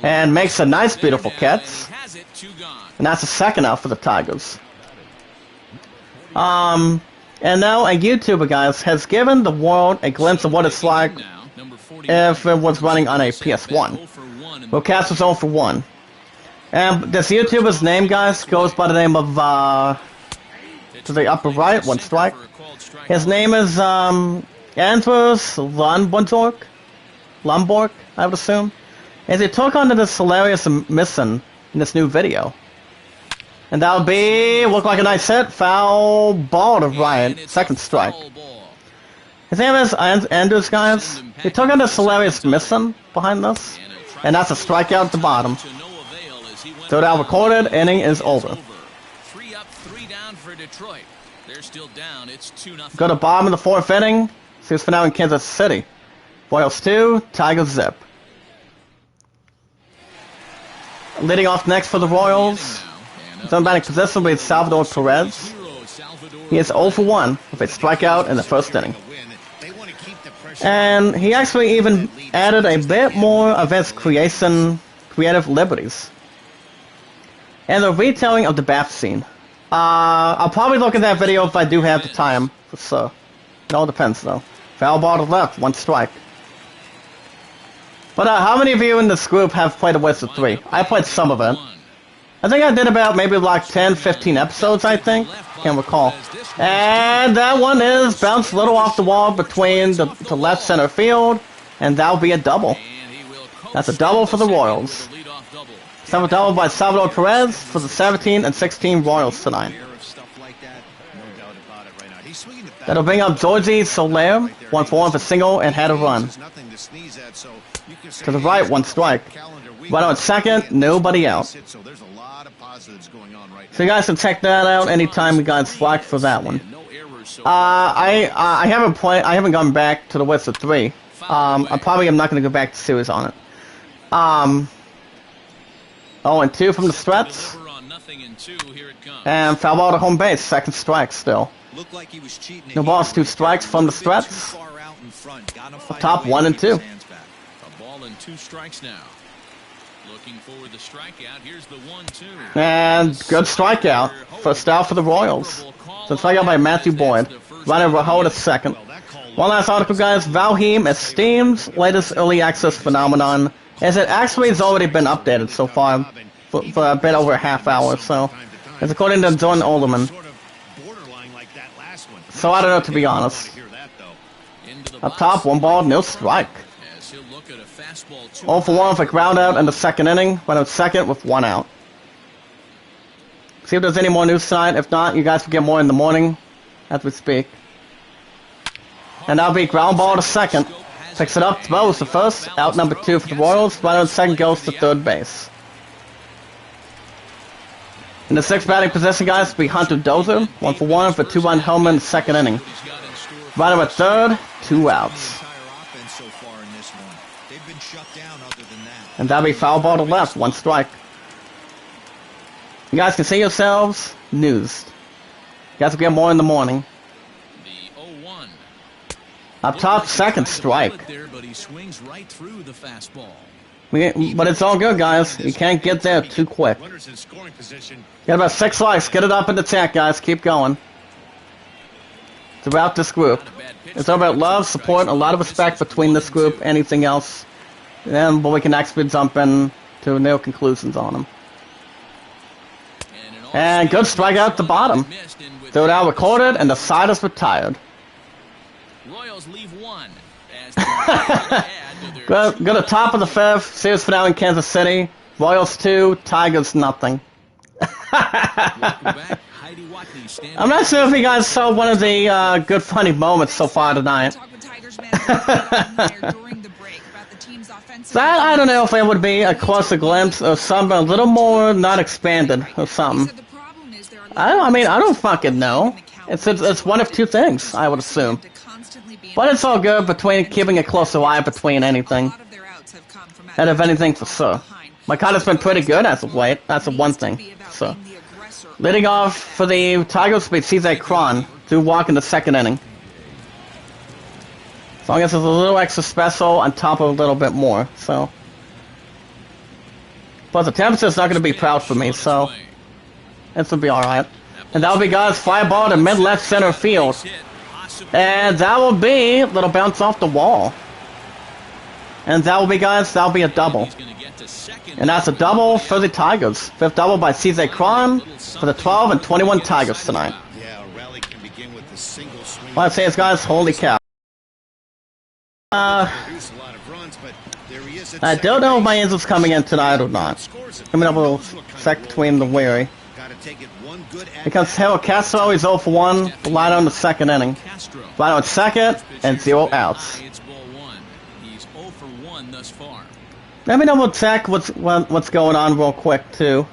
and makes a nice, beautiful catch. And that's the second out for the Tigers. And now a YouTuber, guys, has given the world a glimpse of what it's like if it was running on a PS1. Well, Cast was 0 for 1. And this YouTuber's name, guys, goes by the name of, to the upper right, 1 strike. His name is, Andrews Lomborg, I would assume. As he took on to this hilarious mission in this new video. And that'll be, look like a nice hit, foul ball to right, 2nd strike. His name is Andrews, guys. He took on this hilarious mission behind this, and that's a strikeout at the bottom. Third out recorded, inning is over. Go to bottom of the 4th inning, series for now in Kansas City. Royals 2, Tigers zip. Leading off next for the Royals, His on batting position with Salvador Perez. He is 0 for 1 with a strikeout in the first inning. And he actually even added a bit more of his creative liberties. And the retelling of the bath scene. I'll probably look at that video if I do have the time. So, it all depends though. Foul ball to left, 1 strike. But how many of you in this group have played The Wizard 3? I played some of it. I think I did about maybe like 10, 15 episodes, I think. Can't recall. And that one is bounced a little off the wall between the left center field. And that'll be a double. That's a double for the Royals. So a double by Salvador Perez for the 17 and 16 Royals tonight. That'll bring up Georgie Soler, 1 for 1 for single and had a run. To the right, 1 strike. Right on second, nobody out. So you guys can check that out anytime you guys slack for that one. I haven't gone back to The Wizard 3. I probably am not going to go back to series on it. 0-2 from the stretch. And foul ball to home base, 2nd strike still. No balls, 2 strikes from the stretch. Top 1-2. A ball and 2 strikes now. Looking for the strikeout. Here's the 1-2. And good strikeout. First out for the Royals. So strikeout by Matthew Boyd. Runner Raholt at second. One last article, guys. Valheim is Steam's latest early access phenomenon, as it actually has already been updated so far for a bit over a half hour. So it's according to John Olderman. So I don't know, to be honest. Up top, 1 ball, no strike. 0 for 1 for ground out in the 2nd inning. Went out second with 1 out. See if there's any more news tonight. If not, you guys will get more in the morning as we speak. And that'll be ground ball to second. Picks it up, throws the first. Out number 2 for the Royals. Right on second goes to third base. In the 6th batting position, guys, will be Hunter Dozier. 1 for 1 for 2-run homer in the 2nd inning. Right at third, 2 outs. And that'll be foul ball to left, 1 strike. You guys can see yourselves news. You guys will get more in the morning. Up top, 2nd strike. But it's all good, guys. You can't get there too quick. Get about 6 strikes. Get it up in the tank, guys. Keep going. It's about this group. It's all about love, support, a lot of respect between this group, anything else. But we can actually jump in to new conclusions on them. And good strikeout at the bottom. Throw it out recorded, and the side is retired. Royals leave 1. Go to the top of the 5th. Series finale in Kansas City. Royals 2, Tigers nothing. I'm not sure if you guys saw one of the good funny moments so far tonight. That, I don't know if it would be a closer glimpse or something a little more not expanded or something. I mean, I don't fucking know. It's one of 2 things, I would assume. But it's all good between keeping a closer eye between anything. And if anything, for sure. My card has been pretty good as of late. That's the one thing. So, leading off for the Tigers will be CJ Cron. 2 walk in the 2nd inning. As long as it's a little extra special on top of a little bit more, so. But the temperature's not going to be proud for me, so. This will be alright. And that'll be, guys, fly ball to mid-left center field. And that will be a little bounce off the wall. And that will be, guys, that'll be a double. And that's a double for the Tigers. 5th double by CJ Cron for the 12 and 21 Tigers tonight. What I'm saying is, guys, holy cow. I don't know if my Angel's coming in tonight or not. Coming up a little sec between the weary. Because Harold Castro is 0 for 1, right on the 2nd inning. Right on second, and 0 outs. Let me double check what's going on real quick, too.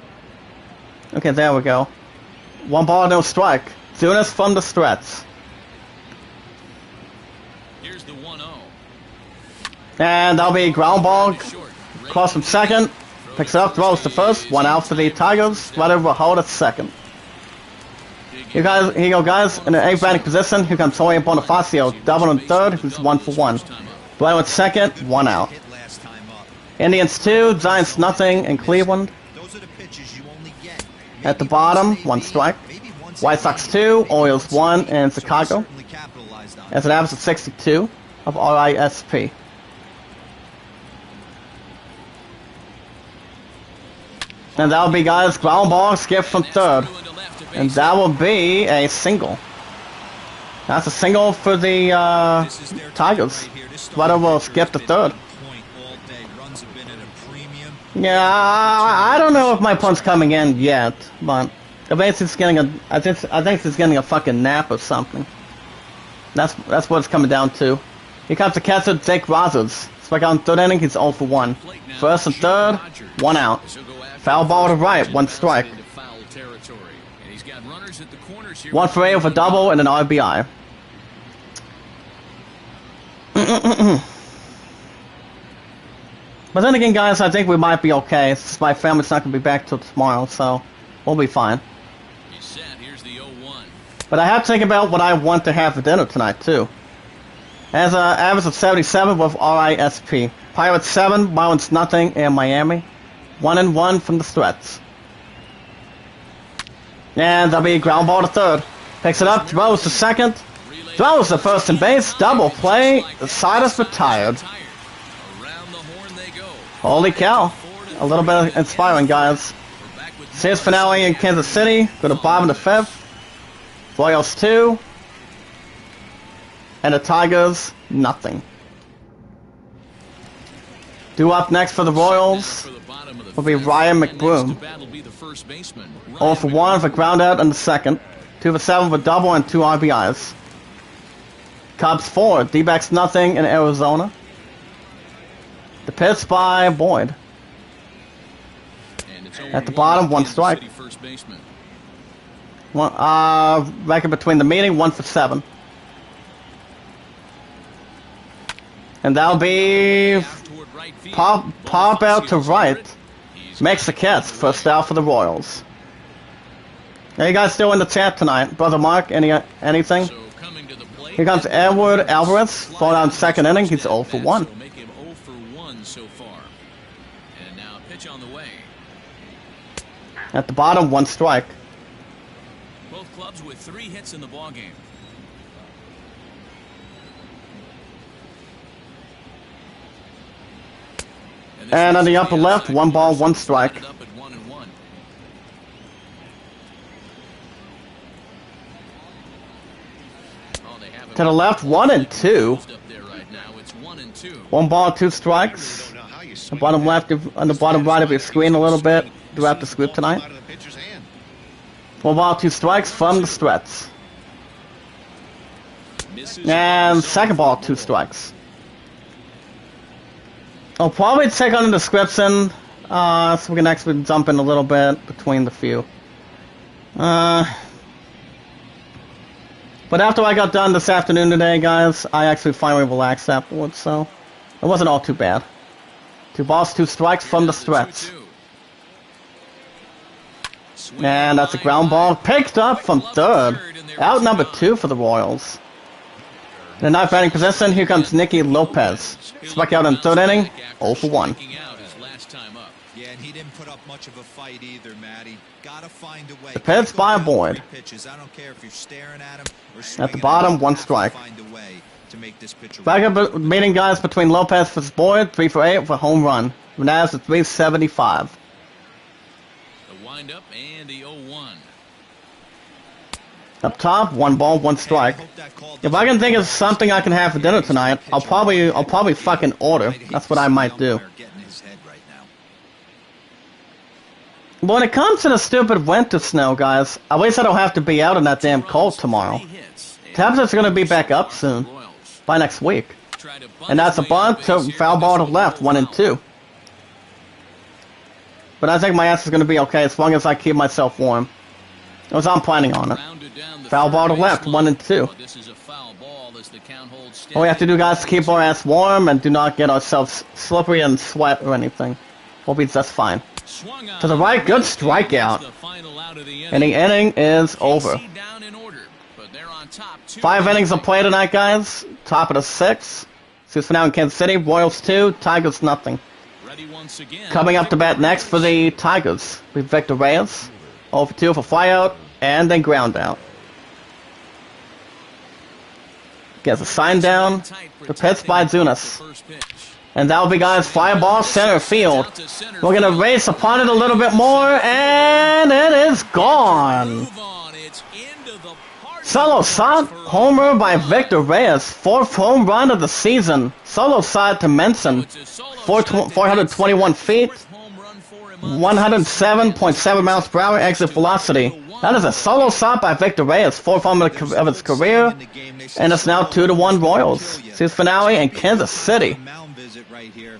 Okay, there we go. 1 ball, no strike. Zunis from the stretch. And that'll be ground ball. Cross from second. Picks it up, throws to first, 1 out for the Tigers. Sweater will hold at second. Here you go, guys. In an 8th batting position, here comes Jorge Bonifacio. Double in third, who's 1 for 1. Dwayne with second, 1 out. Indians 2, Giants nothing in Cleveland. At the bottom, 1 strike. White Sox 2, Orioles 1 in Chicago. As it happens at 62 of RISP. And that'll be, guys, ground ball skip from third. And that will be a single. That's a single for the Tigers. Sweater will skip to third. Yeah, I don't know if my punt's coming in yet, but I think he's getting a fucking nap or something. That's what it's coming down to. Here comes the catcher, Jake Rogers. Strike out in third inning, he's 0 for 1. First and third, 1 out. Foul ball to right, 1 strike. 1 for 8 with a double and an RBI. But then again, guys, I think we might be okay. My family's not going to be back till tomorrow, so we'll be fine. But I have to think about what I want to have for dinner tonight, too. As an average of 77 with RISP. Pirates 7, Marlins nothing in Miami. 1-1 from the Threats. And that'll be a ground ball to third. Picks it up, throws to second. Throws to first and base, double play. The side is retired. Holy cow. A little bit inspiring, guys. Series finale in Kansas City. Go to bottom of the 5th. Royals 2. And the Tigers, nothing. Due up next for the Royals will be Ryan McBroom. 0 for 1 for ground out in the second. 2 for 7 for double and 2 RBIs. Cubs 4, D-backs nothing in Arizona. The pitch by Boyd. At the bottom, 1 strike. Record between the meeting, 1 for 7. And that'll be pop out to right. Makes the catch. First out for the Royals. Are you guys still in the chat tonight? Brother Mark, anything? Here comes Edward Alvarez. Fall down second inning. He's 0 for 1. At the bottom, 1 strike. Both clubs with 3 hits in the ballgame. And on the upper left, 1 ball, 1 strike. To the left, 1 and 2. 1 ball, 2 strikes. The bottom left, on the bottom right of your screen a little bit throughout the script tonight. 1 ball, 2 strikes from the Threats. And second ball, 2 strikes. I'll probably check on the description, so we can actually jump in a little bit between the few. But after I got done this afternoon today, guys, I actually finally relaxed afterwards, so it wasn't all too bad. 2 balls, 2 strikes from the Threats. And that's a ground ball picked up from third. Out number 2 for the Royals. In the 9th batting position, here comes Nicky Lopez. Struck out in the 3rd inning, 0 for 1. Yeah, and he didn't put up much of a fight either, Matty. Gotta find a way. The pitch by Boyd. I don't care if you're staring at him or at the bottom, 1 strike. Back up meeting, guys, between Lopez versus Boyd, 3 for 8 for home run. Renaz at 375. The windup and the 0-1. Up top, 1 ball, 1 strike. If I can think of something I can have for dinner tonight, I'll probably fucking order. That's what I might do. When it comes to the stupid winter snow, guys, at least I don't have to be out in that damn cold tomorrow. Temperatures are going to be back up soon. By next week. And that's a bunt to foul ball to left, 1 and 2. But I think my ass is going to be okay as long as I keep myself warm. As I'm planning on it. Foul ball to left, 1 and 2. All we have to do, guys, is keep our ass warm and do not get ourselves slippery and sweat or anything. We'll be just fine. To the right, good strikeout. And the inning is over. 5 innings of play tonight, guys. Top of the 6th. Series finale in Kansas City. Royals 2, Tigers nothing. Coming up to bat next for the Tigers with Victor Reyes. 0-2 for flyout, and then ground out. Gets a sign down. The pitch by Zunas. And that'll be, guys, fly ball center field. We're going to race upon it a little bit more, and it is gone. Solo shot, homer by Victor Reyes. 4th home run of the season. Solo shot to Menson. 421 feet. 107.7 miles per hour exit velocity. That is a solo shot by Victor Reyes. 4th home of his career. And it's now 2-1 Royals. Series finale in Kansas City.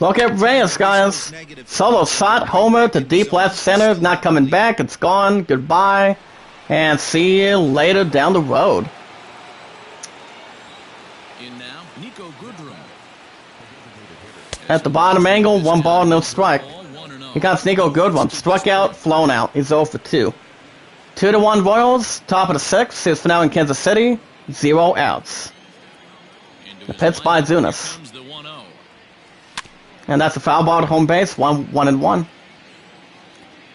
Look at Reyes, guys. Solo shot, homer to deep left center. Not coming back. It's gone. Goodbye. And see you later down the road. At the bottom angle, 1 ball, no strike. Here comes Nico Goodrum. Struck out, flown out. He's 0-2. 2-1 Royals, top of the 6th. Series finale in Kansas City. 0 outs. The pitch by Zunas. And that's a foul ball to home base. 1-1.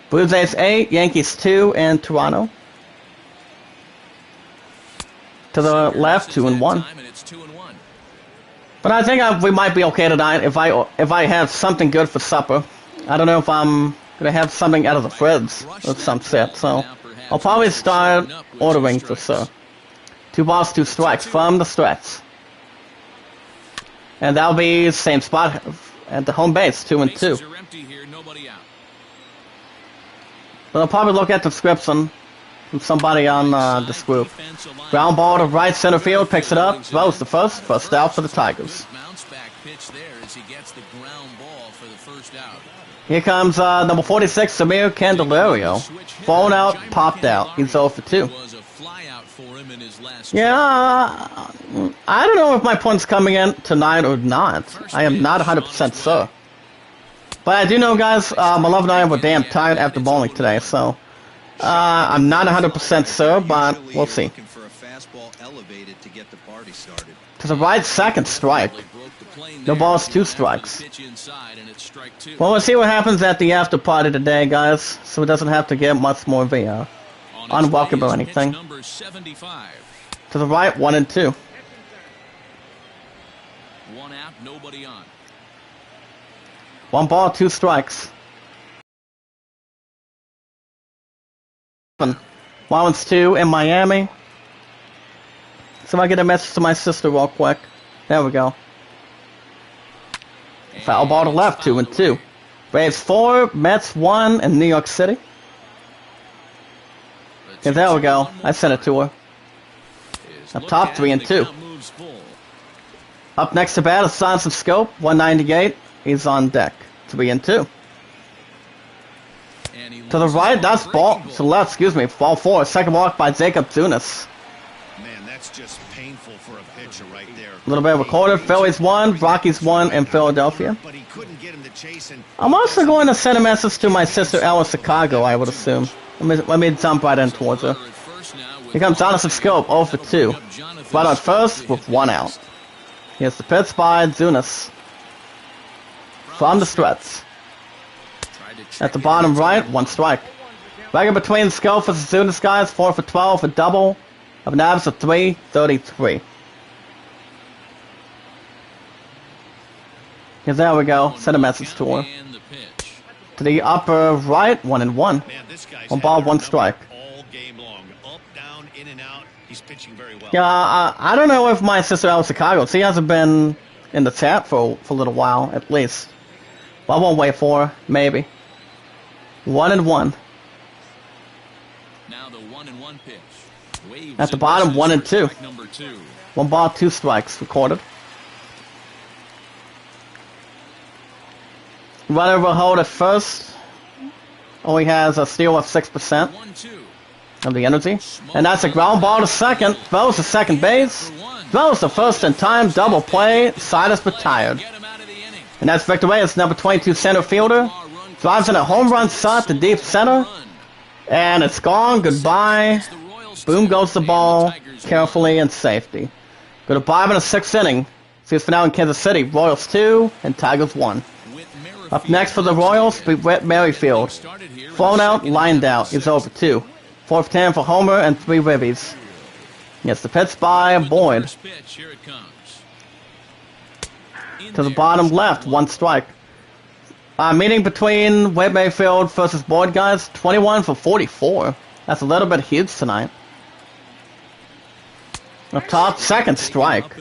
Blue Jays 8, Yankees 2, and Toronto. To the left, 2-1. But I think we might be okay tonight if I have something good for supper. I don't know if I'm gonna have something out of the fridge or some set, so I'll probably start ordering for sure. 2 balls, 2 strikes from the stretch. And that'll be the same spot at the home base, 2-2. But I'll probably look at the description from somebody on this group. Ground ball to right center field, picks it up, throws the first out for the Tigers. Here comes number 46, Samir Candelario. Flown out, popped out. He's 0-2. Yeah, I don't know if my point's coming in tonight or not. I am not 100% sure. But I do know, guys, my love and I were damn tired after bowling today, so I'm not 100% sure, but we'll see. To the right, second strike. No balls, 2 strikes. Well, we'll see what happens at the after party today, guys, so it doesn't have to get much more of a unwelcome or anything. To the right, 1-2. 1 out, nobody on. 1 ball, 2 strikes. Marlins 2 in Miami. So I get a message to my sister real quick. There we go. Foul ball to left, 2-2. Braves 4, Mets 1 in New York City. Okay, there we go. I sent it to her. Up top, 3-2. Up next to bat is Science of Scope, 198. He's on deck, 3-2. To the right, that's ball. To the left, excuse me, ball 4. Second walk by Jacob Zunas. Man, that's just painful for a pitcher right there. A little bit of a quarter. Phillies 1, Rockies 1 in Philadelphia. But he couldn't get him to chase and I'm also going to send a message to my sister Elle in Chicago, I would assume. Let me jump right in towards her. Here comes Jonathan Scope, 0-2. Right on first with 1 out. Here's the pitch by Zunas. From the stretch. At the bottom right, 1 strike. Record between Scope versus Zunas, guys, 4-for-12, a double of an average of 333. Here, there we go. Send a message to her. To the upper right, 1-1. 1 ball, 1 strike. all game long. Up, down, in and out. He's pitching very well. Yeah, I don't know if my sister out of Chicago. She hasn't been in the chat for a little while, at least. But I won't wait for her. Maybe. 1-1. Now the 1-1 pitch. At the bottom, 1-2. 1 ball, 2 strikes recorded. Runner will hold at first. Only has a steal of 6% of the energy. And that's a ground ball to second. Throws to second base. Throws to first in time. Double play. Side is retired. And that's Victor Reyes, number 22 center fielder. Drives in a home run shot to deep center. And it's gone. Goodbye. Boom goes the ball. Carefully and safety. Go to bottom in the 6th inning. Series finale in Kansas City. Royals 2 and Tigers 1. Up next for the Royals, be Whit Merrifield. Flown out, lined out. He's over 2. 4th 10 for Homer and 3 ribbies. Gets the pitch by Boyd. To the bottom left, 1 strike. Meeting between Whit Merrifield versus Boyd, guys. 21 for 44. That's a little bit huge tonight. Up top, 2nd strike.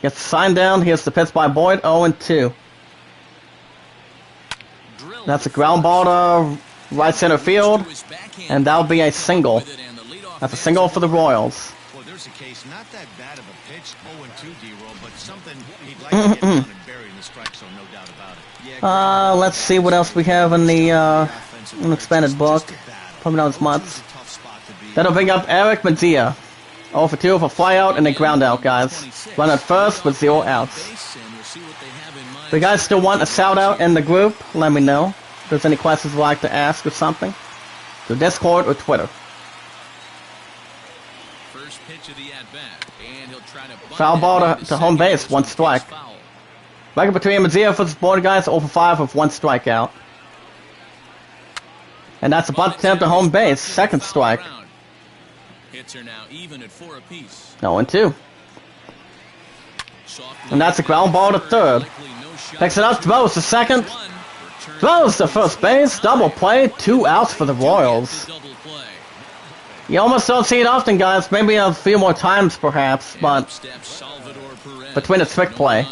Gets the sign down. Here's the pitch by Boyd. 0-2. That's a ground ball to right center field. And that'll be a single. That's a single for the Royals. Well, there's a case, not that bad of a pitch, 0-2 D-roll, but something he'd like to get down and bury in the strike zone, no doubt about it. Yeah, let's see what else we have in the expanded book. Probably not as much. That'll bring up Eric Medea. 0 for 2 for flyout and a ground out, guys. Run at first with 0 outs. If you guys still want a shout out in the group, let me know. If there's any questions you'd like to ask or something. To Discord or Twitter. First pitch of the at-bat, and he'll try to foul ball to home base, 1 strike. Record between Medea versus Boyd, guys, 0 for 5 with 1 strikeout. And that's a bunt attempt to home base, 2nd strike. Hits are now even at 4 apiece. 0-2. And that's a ground ball to 3rd. Picks it up, throws to 2nd. Throws to first base, double play, 2 outs for the Royals. You almost don't see it often, guys. Maybe a few more times, perhaps, but between a trick play.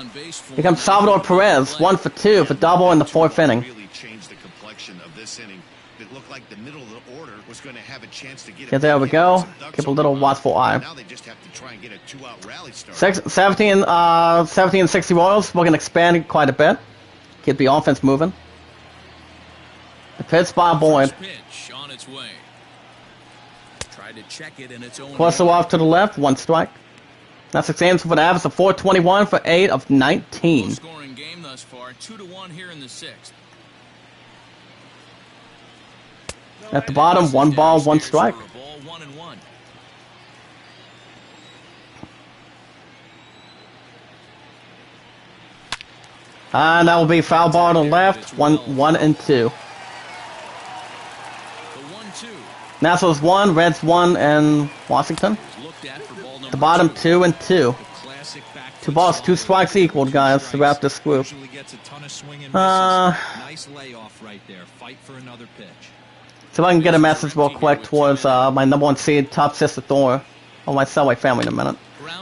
Here comes Salvador Perez, 1 for 2 for double in the 4th inning. really changed the complexion of this inning. It looked like the middle of the order was going to have a chance to get Okay, there we go. Keep a little watchful eye. Now they just have to try and get a 2-out rally start. 17 60 Royals. We're going to expand quite a bit. Keep the offense moving. The pitch by Boyd. Pitch on its way. Tried to check it in its own. Cluster off to the left, 1 strike. That's 6 games for the average of 421 for 8 of 19. Scoring game thus far, 2-1 here in the 6th. At the bottom, 1 ball, 1 strike. Ball 1-1. And that will be foul ball to the left, 1-2. Nationals 1, Reds 1, and Washington. The bottom 2-2. 2 balls, 2 strikes equal, guys, throughout this group. Nice layoff right there. Fight for another pitch. So if I can get a message real quick towards my number 1 seed, top sister Thor, or my Subway family in a minute.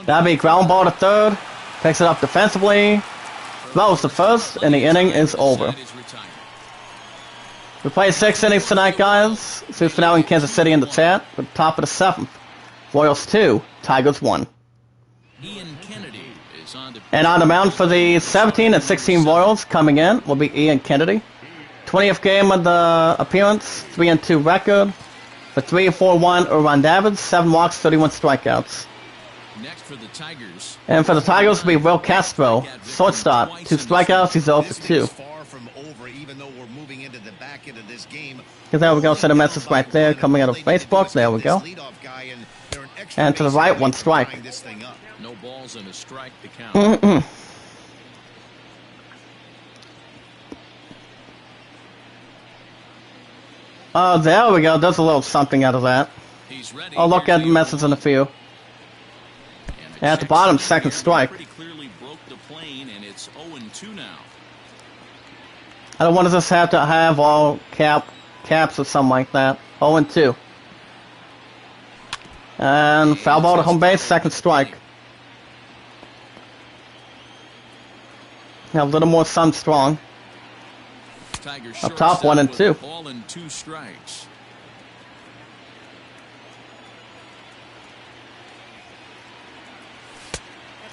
That'll be ground ball to 3rd. Picks it up defensively. Throws to 1st, and the inning is over. We played 6 innings tonight, guys. Series finale in Kansas City in the chat. At the top of the 7th. Royals 2, Tigers 1. And on the mound for the 17 and 16 Royals coming in will be Ian Kennedy. 20th game of the appearance, 3-2 record. For 3-4-1 Urban Davids, 7 walks, 31 strikeouts. Next for the Tigers. And for the Tigers will be Will Castro, shortstop, 2 strikeouts, he's 0 for 2. Because there we go, send a message right there coming out of Facebook, there we go. And to the right, 1 strike. No balls and a strike to count. Oh, there we go, there's a little something out of that. I'll look at the message in a few. And at the bottom, 2nd strike. I don't want to just have to have all caps or something like that. 0-2. And foul ball to home base, 2nd strike. Now a little more sun strong. Up top, 1-2. Ball and 2 strikes.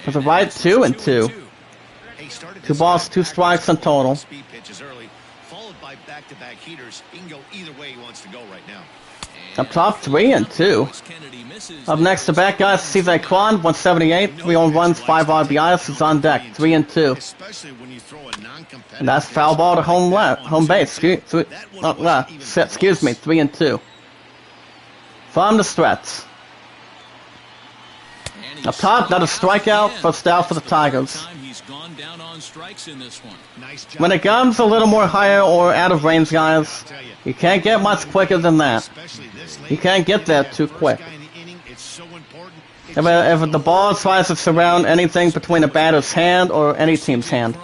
To the right, 2-2. 2 balls, 2 strikes in total. Followed by back-to-back heaters. He can go either way he wants to go right now. Up top, 3-2. Up next to bat, guys, CJ Kwan, 178, 3 home runs, 5 RBIs. He's on deck, 3-2. Especially when you throw a non-competitive. And that's foul ball to home base. Excuse me, 3-2. From the stretch. Up top, another strikeout, first out for the Tigers. When it comes a little more higher or out of range, guys, you can't get much quicker than that. You can't get there too quick. If the ball tries to surround anything between a batter's hand or any team's hand.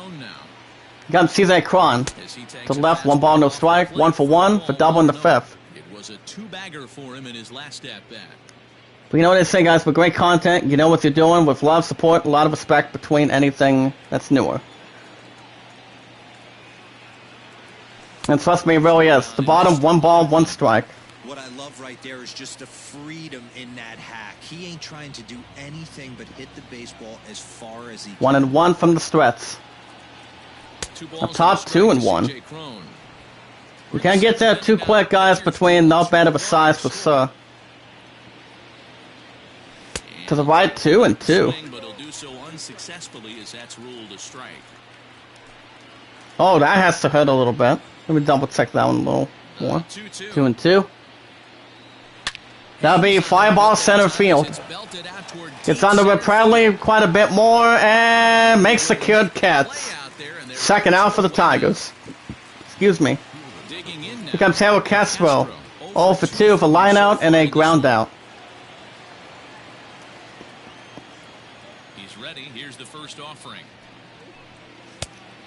You got CJ Cron. To the left, 1 ball, no strike, 1 for 1 for double in the 5th. It was a 2-bagger for him in his last at-bat. But you know what they say, guys, with great content, you know what you're doing, with love, support, a lot of respect between anything that's newer. And trust me, it really is. The bottom, 1 ball, 1 strike. What I love right there is just the freedom in that hack. He ain't trying to do anything but hit the baseball as far as he can. 1-1 from the stretch. Up top, 2-1. You can't get there too quick, guys, between not bad of a size for sure. To the right, 2-2. Oh, that has to hurt a little bit. Let me double check that one a little more. 2-2. That'll be fly ball center field. Gets under it proudly quite a bit more and makes the secured catch. Second out for the Tigers. Excuse me. Here comes Harold Castro. 0 for 2 for line out and a ground out. He's ready. Here's the first offering.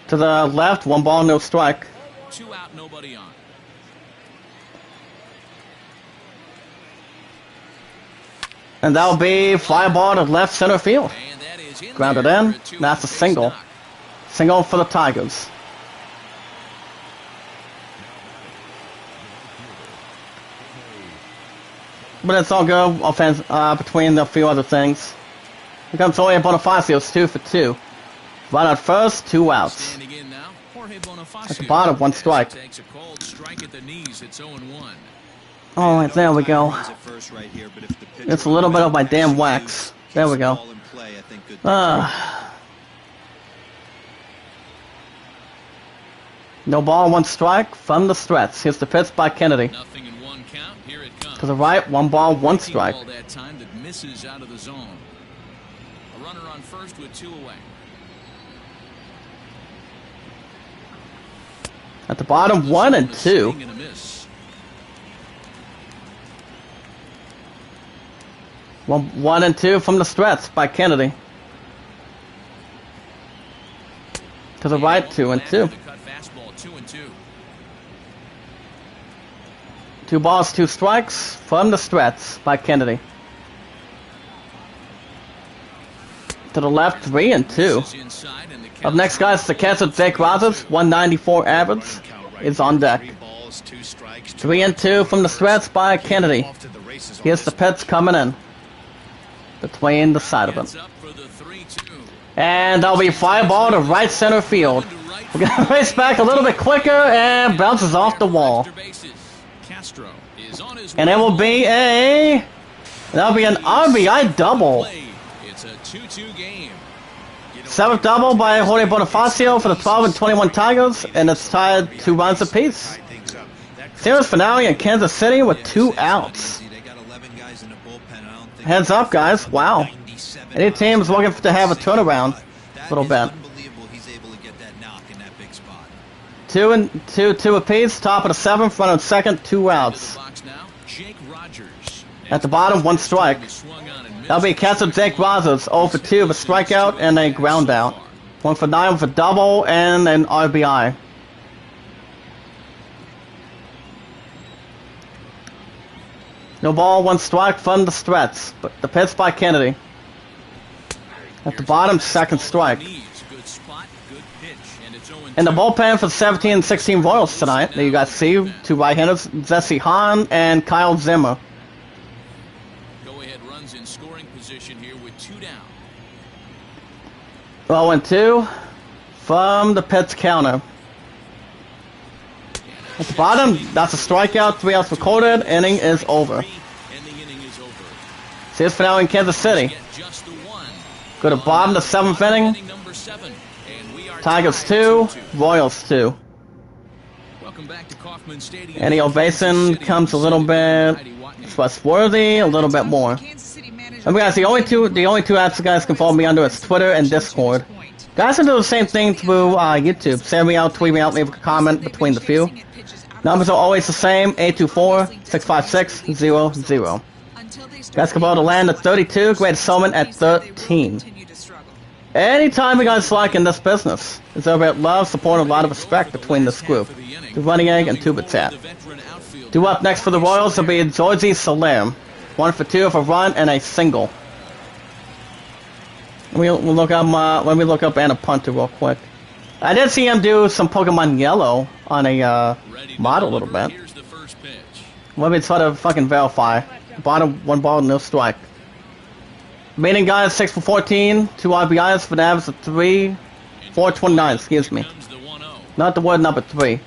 To the left, 1 ball, no strike. 2 out, nobody on. And that'll be fly ball to left center field. Grounded in. That's a single. Single for the Tigers. But it's all good offense between a few other things. Here comes Jorge Bonifacio, 2 for 2. Right at first, 2 outs. At the bottom, 1 strike. Alright, there we go. It's a little bit of my damn wax. There we go. No ball, 1 strike from the stretch. Here's the pitch by Kennedy. To the right, 1 ball, 1 strike. Misses out of the zone. A runner on first with 2 away. At the bottom, 1-2. 1-2 from the stretch by Kennedy. To the right, 2-2. 2 balls, 2 strikes from the stretch by Kennedy. To the left, 3-2. Up next, guys, the catcher Jake Rogers, 194 average, is on deck. 3-2 from the stretch by Kennedy. Here's the pitch coming in. Between the side of him. And that'll be fly ball to right center field. We're going to race back a little bit quicker and bounces off the wall. And it will be that'll be an RBI double. It's a 2-2 game. 7th double by Jorge Bonifacio for the 12 and 21 Tigers, and it's tied 2 runs apiece. Series finale in Kansas City with 2 outs. Heads up, guys. Wow. Any team is looking to have a turnaround a little bit. 2 apiece. Top of the 7th, running second, 2 outs. At the bottom, 1 strike. That'll be catcher Jake Rogers, 0 for 2 with a strikeout and a ground out. 1 for 9 with a double and an RBI. No ball, 1 strike from the stretch, but the pitch by Kennedy. At the bottom, 2nd strike. In the bullpen for the 17 and 16 Royals tonight, there you guys see 2 right-handers, Jesse Hahn and Kyle Zimmer. Go-ahead runs in scoring position here with 2 down. 0-2 from the pitch counter. At the bottom, that's a strikeout. 3 outs recorded. Inning is over. And the inning is over. Series finale in Kansas City. Get just the one. Go to bottom, the 7th inning. Inning number 7. And we are Tigers tied 2, 2-2. Royals 2. Welcome back to Kauffman Stadium. Eddie Ovation comes a little bit trustworthy, a little bit more. And guys, the only two apps you guys can follow me under is Twitter and Discord. Guys can do the same thing through YouTube. Send me out, tweet me out, leave a comment between the few. Numbers are always the same, 824-656-00. Guys can vote to land at 32, Great Summon at 13. Anytime you guys like in this business, it's over at love, support, and a lot of respect between this group. The Running Egg and Tuba Tap. Due up next for the Royals will be Georgie Salam. 1 for 2 of a run and a single. We'll look up let me look up Anna Punter real quick. I did see him do some Pokemon Yellow on a mod a little bit. Let me try to fucking verify. Bottom, 1 ball, no strike. Remaining guys 6 for 14, 2 RBIs for the average of 429, excuse me. Not the word number 3.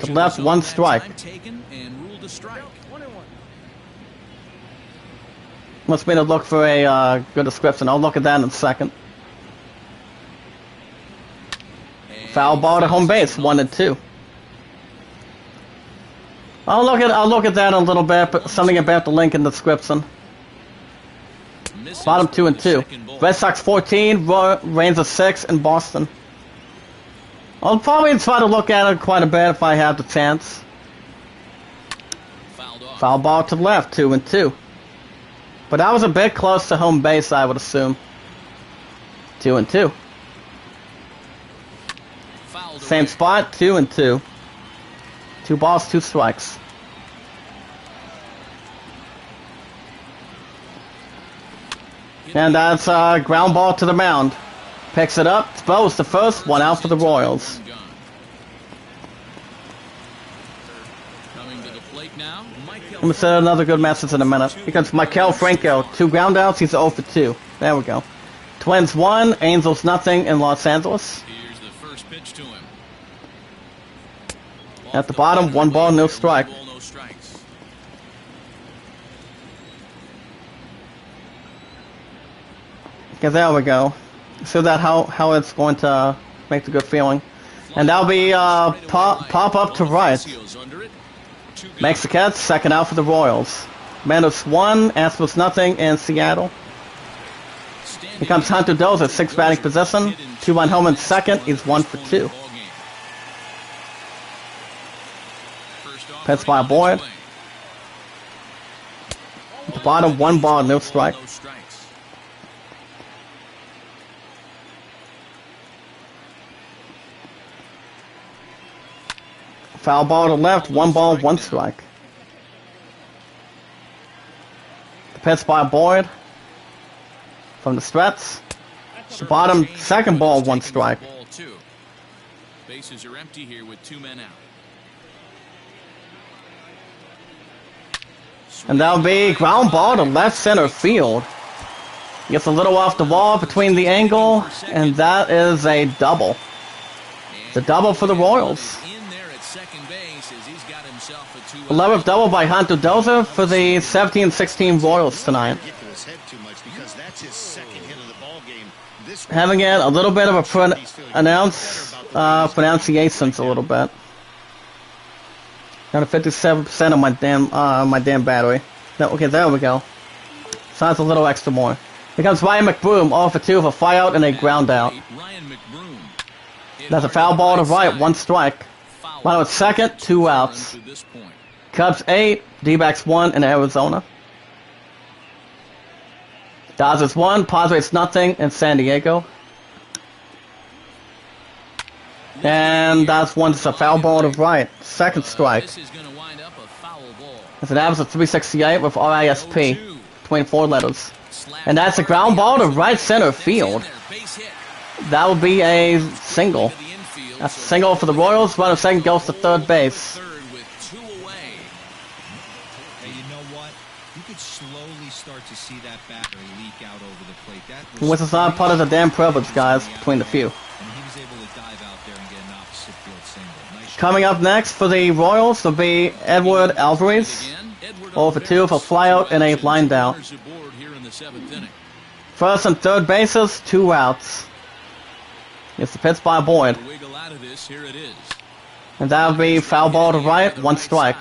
To left, 1 strike. Must be to look for a good description. I'll look at that in a second. Foul ball to home base, 1 and 2. I'll look at that in a little bit, but something about the link in the description. Bottom 2 and 2. Red Sox 14, Rangers 6 in Boston. I'll probably try to look at it quite a bit if I have the chance. Foul ball to the left, 2 and 2. But that was a bit close to home base, I would assume. 2 and 2. Same spot, 2 and 2. 2 balls, 2 strikes. And that's a ground ball to the mound. Picks it up, throws the first, 1 out for the Royals. I'm gonna send another good message in a minute. Here comes Maikel Franco, 2 ground outs, he's 0 for 2. There we go. Twins 1, Angels nothing in Los Angeles. Here's the first pitch to him. At the bottom, 1 ball, no strike. Okay, there we go. So that how it's going to make the good feeling. And that'll be pop up to right. Makes the catch, 2nd out for the Royals. Manos 1, Astros nothing in Seattle. Here comes Hunter Dozier, 6th batting position. 2-1 home in 2nd, he's 1 for 2. Pitch by Boyd. At the bottom, 1 ball, no strike. Foul ball to left, 1 ball, 1 strike. The pitch by Boyd. From the stretch. The bottom, 2nd ball, 1 strike. Bases are empty here with 2 men out. And that'll be ground ball to left center field. Gets a little off the wall between the angle, and that is a double. It's a double for the Royals. 11th double by Hunter Dozier for the 17-16 Royals tonight. Having it a little bit of a pronunciations a little bit. Got a 57% of my damn battery. No, okay, there we go. Sounds a little extra more. Here comes Ryan McBroom, 0 for 2 with a flyout and a ground out. That's a foul ball to right, 1 strike. Runner at 2nd, 2 outs. Cubs 8, D-backs 1 in Arizona. Dodgers 1, Padres nothing in San Diego. And that's one, just a foul ball to right. 2nd strike. It's an average of 368 with RISP between 4 letters. And that's a ground ball to right center field. That would be a single. That's a single for the Royals. Runner 2nd goes to 3rd base. Hey, you know what? You could slowly start to see that that batter leak out over the plate. That Which is not part of the damn privilege, guys, between the few. and he was able to dive out there and get an opposite field single. Nice Coming up next for the Royals will be Edward Alvarez. 0-for-2 for flyout and a line down. First and third bases, 2 outs. It's the pitch by Boyd. And that'll be foul ball to right, 1 strike.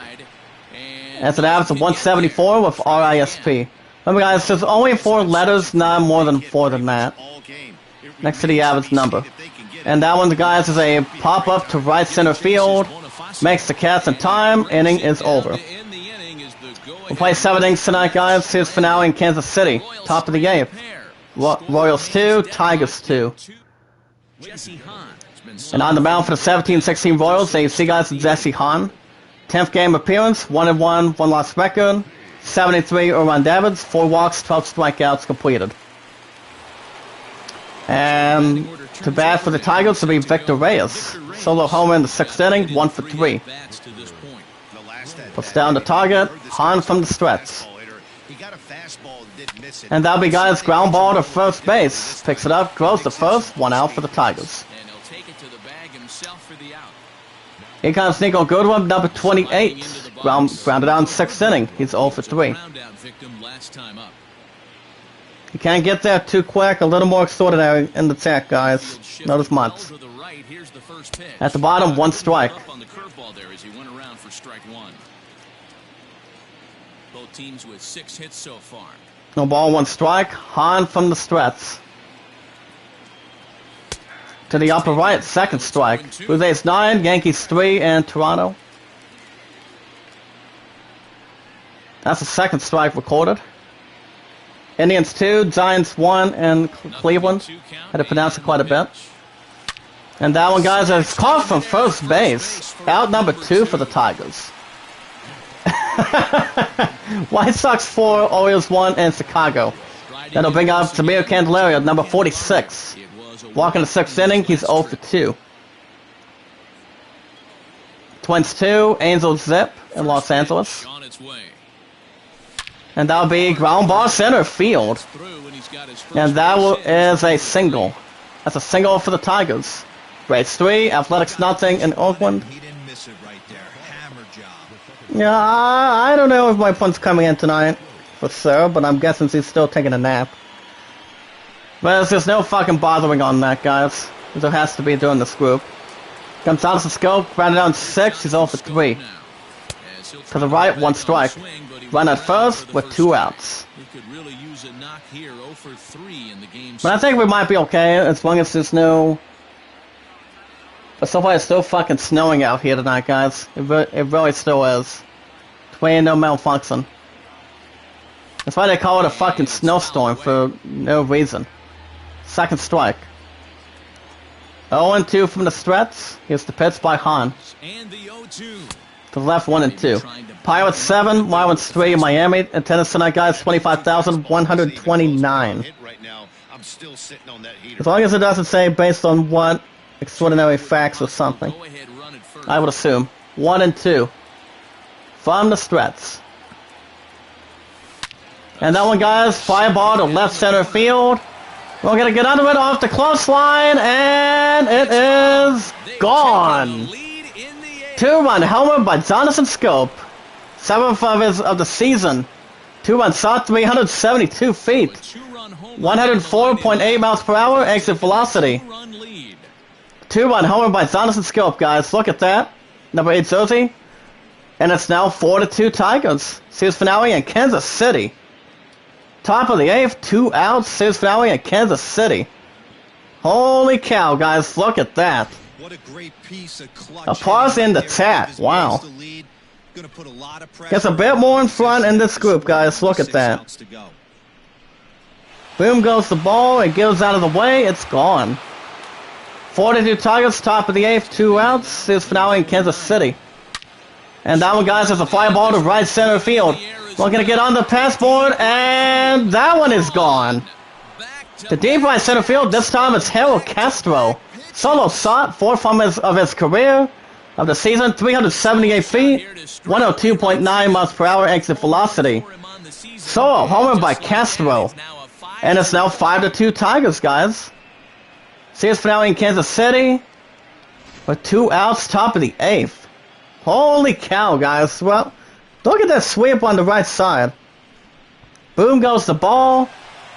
As it average of 174 with RISP. Remember guys, there's only 4 letters, not more than 4 than that. Next to the average number. And that one, guys, is a pop-up to right center field. Makes the Cats in time. Inning is over. We'll play 7 innings tonight, guys. Here's finale in Kansas City. Top of the 8th. Royals 2, Tigers 2. And on the mound for the 17-16 Royals, they see guys Jesse Hahn. 10th game appearance, 1-1, 1 loss record. 73 earned Davids, 4 walks, 12 strikeouts completed. And to bat for the Tigers will be Victor Reyes. Solo homer in the 6th inning, 1-for-3. Puts down the target, Hahn from the stretch. And that'll be guys ground ball to first base. Picks it up, throws the first, 1 out for the Tigers. Here comes Nico Goodwin, number 28. Grounded out in 6th inning. He's 0-for-3. You can't get there too quick. A little more extraordinary in the tech, guys. Not as much. At the bottom, 1 strike. Both teams with 6 hits so far. No ball, 1 strike. Hahn from the stretch. To the upper right, 2nd strike. Blue Jays 9, Yankees 3, and Toronto. That's the 2nd strike recorded. Indians 2, Giants 1, and Cleveland. Had to pronounce it quite a bit. And that one, guys, is caught from first base. Out number 2 for the Tigers. White Sox 4, Orioles 1, and Chicago. That'll bring up Samir Candelaria, number 46. Walking the 6th inning, he's 0-for-2. Twins 2, Angels zip in Los Angeles. And that'll be ground ball center field. And that is a single. That's a single for the Tigers. Braves 3, Athletics nothing in Oakland. Yeah, I don't know if my pun's coming in tonight for sure, but I'm guessing he's still taking a nap. But there's no fucking bothering on that, guys. There has to be during this group. Comes out of the scope, grounded down 6, he's 0-for-3. To the right, 1 strike. Run at first with 2 outs. But I think we might be okay as long as there's no... But so far it's still fucking snowing out here tonight, guys. It really still is. Ain't no malfunction. That's why they call it a fucking snowstorm for no reason. 2nd strike. 0-2 from the stretch. Here's the pitch by Hahn. To the left, 1-2. Pirates 7, Marlins 3 in Miami. Attendance tonight, guys, 25,129. As long as it doesn't say based on what extraordinary facts or something. I would assume. 1-2. From the stretch. And that one, guys, fly ball to left center field. We're going to get under it off the close line, and it is gone. 2-run homer by Jonathan Scope. 7th of the season. 2-run shot, 372 feet. 104.8 miles per hour exit velocity. 2-run homer by Jonathan Scope, guys. Look at that. Number 8 jersey. And it's now 4-2 Tigers. Series finale in Kansas City. Top of the 8th, 2 outs. Series finale in Kansas City. Holy cow, guys. Look at that. What a great piece of clutch. A pause in the chat. Wow. Gets a bit more in front in this group, guys. Look at that. Boom goes the ball. It goes out of the way. It's gone. 4-2 Tigers. Top of the 8th, 2 outs. Series finale in Kansas City. And that one, guys, is a fly ball to right center field. We're going to get on the pass board, and that one is gone. To deep right center field, this time it's Harold Castro. Solo shot, 4th of his career, of the season, 378 feet, 102.9 miles per hour exit velocity. So, home run by Castro. And it's now 5-2 Tigers, guys. Series finale in Kansas City. With 2 outs, top of the 8th. Holy cow, guys. Well, look at that sweep on the right side. Boom goes the ball.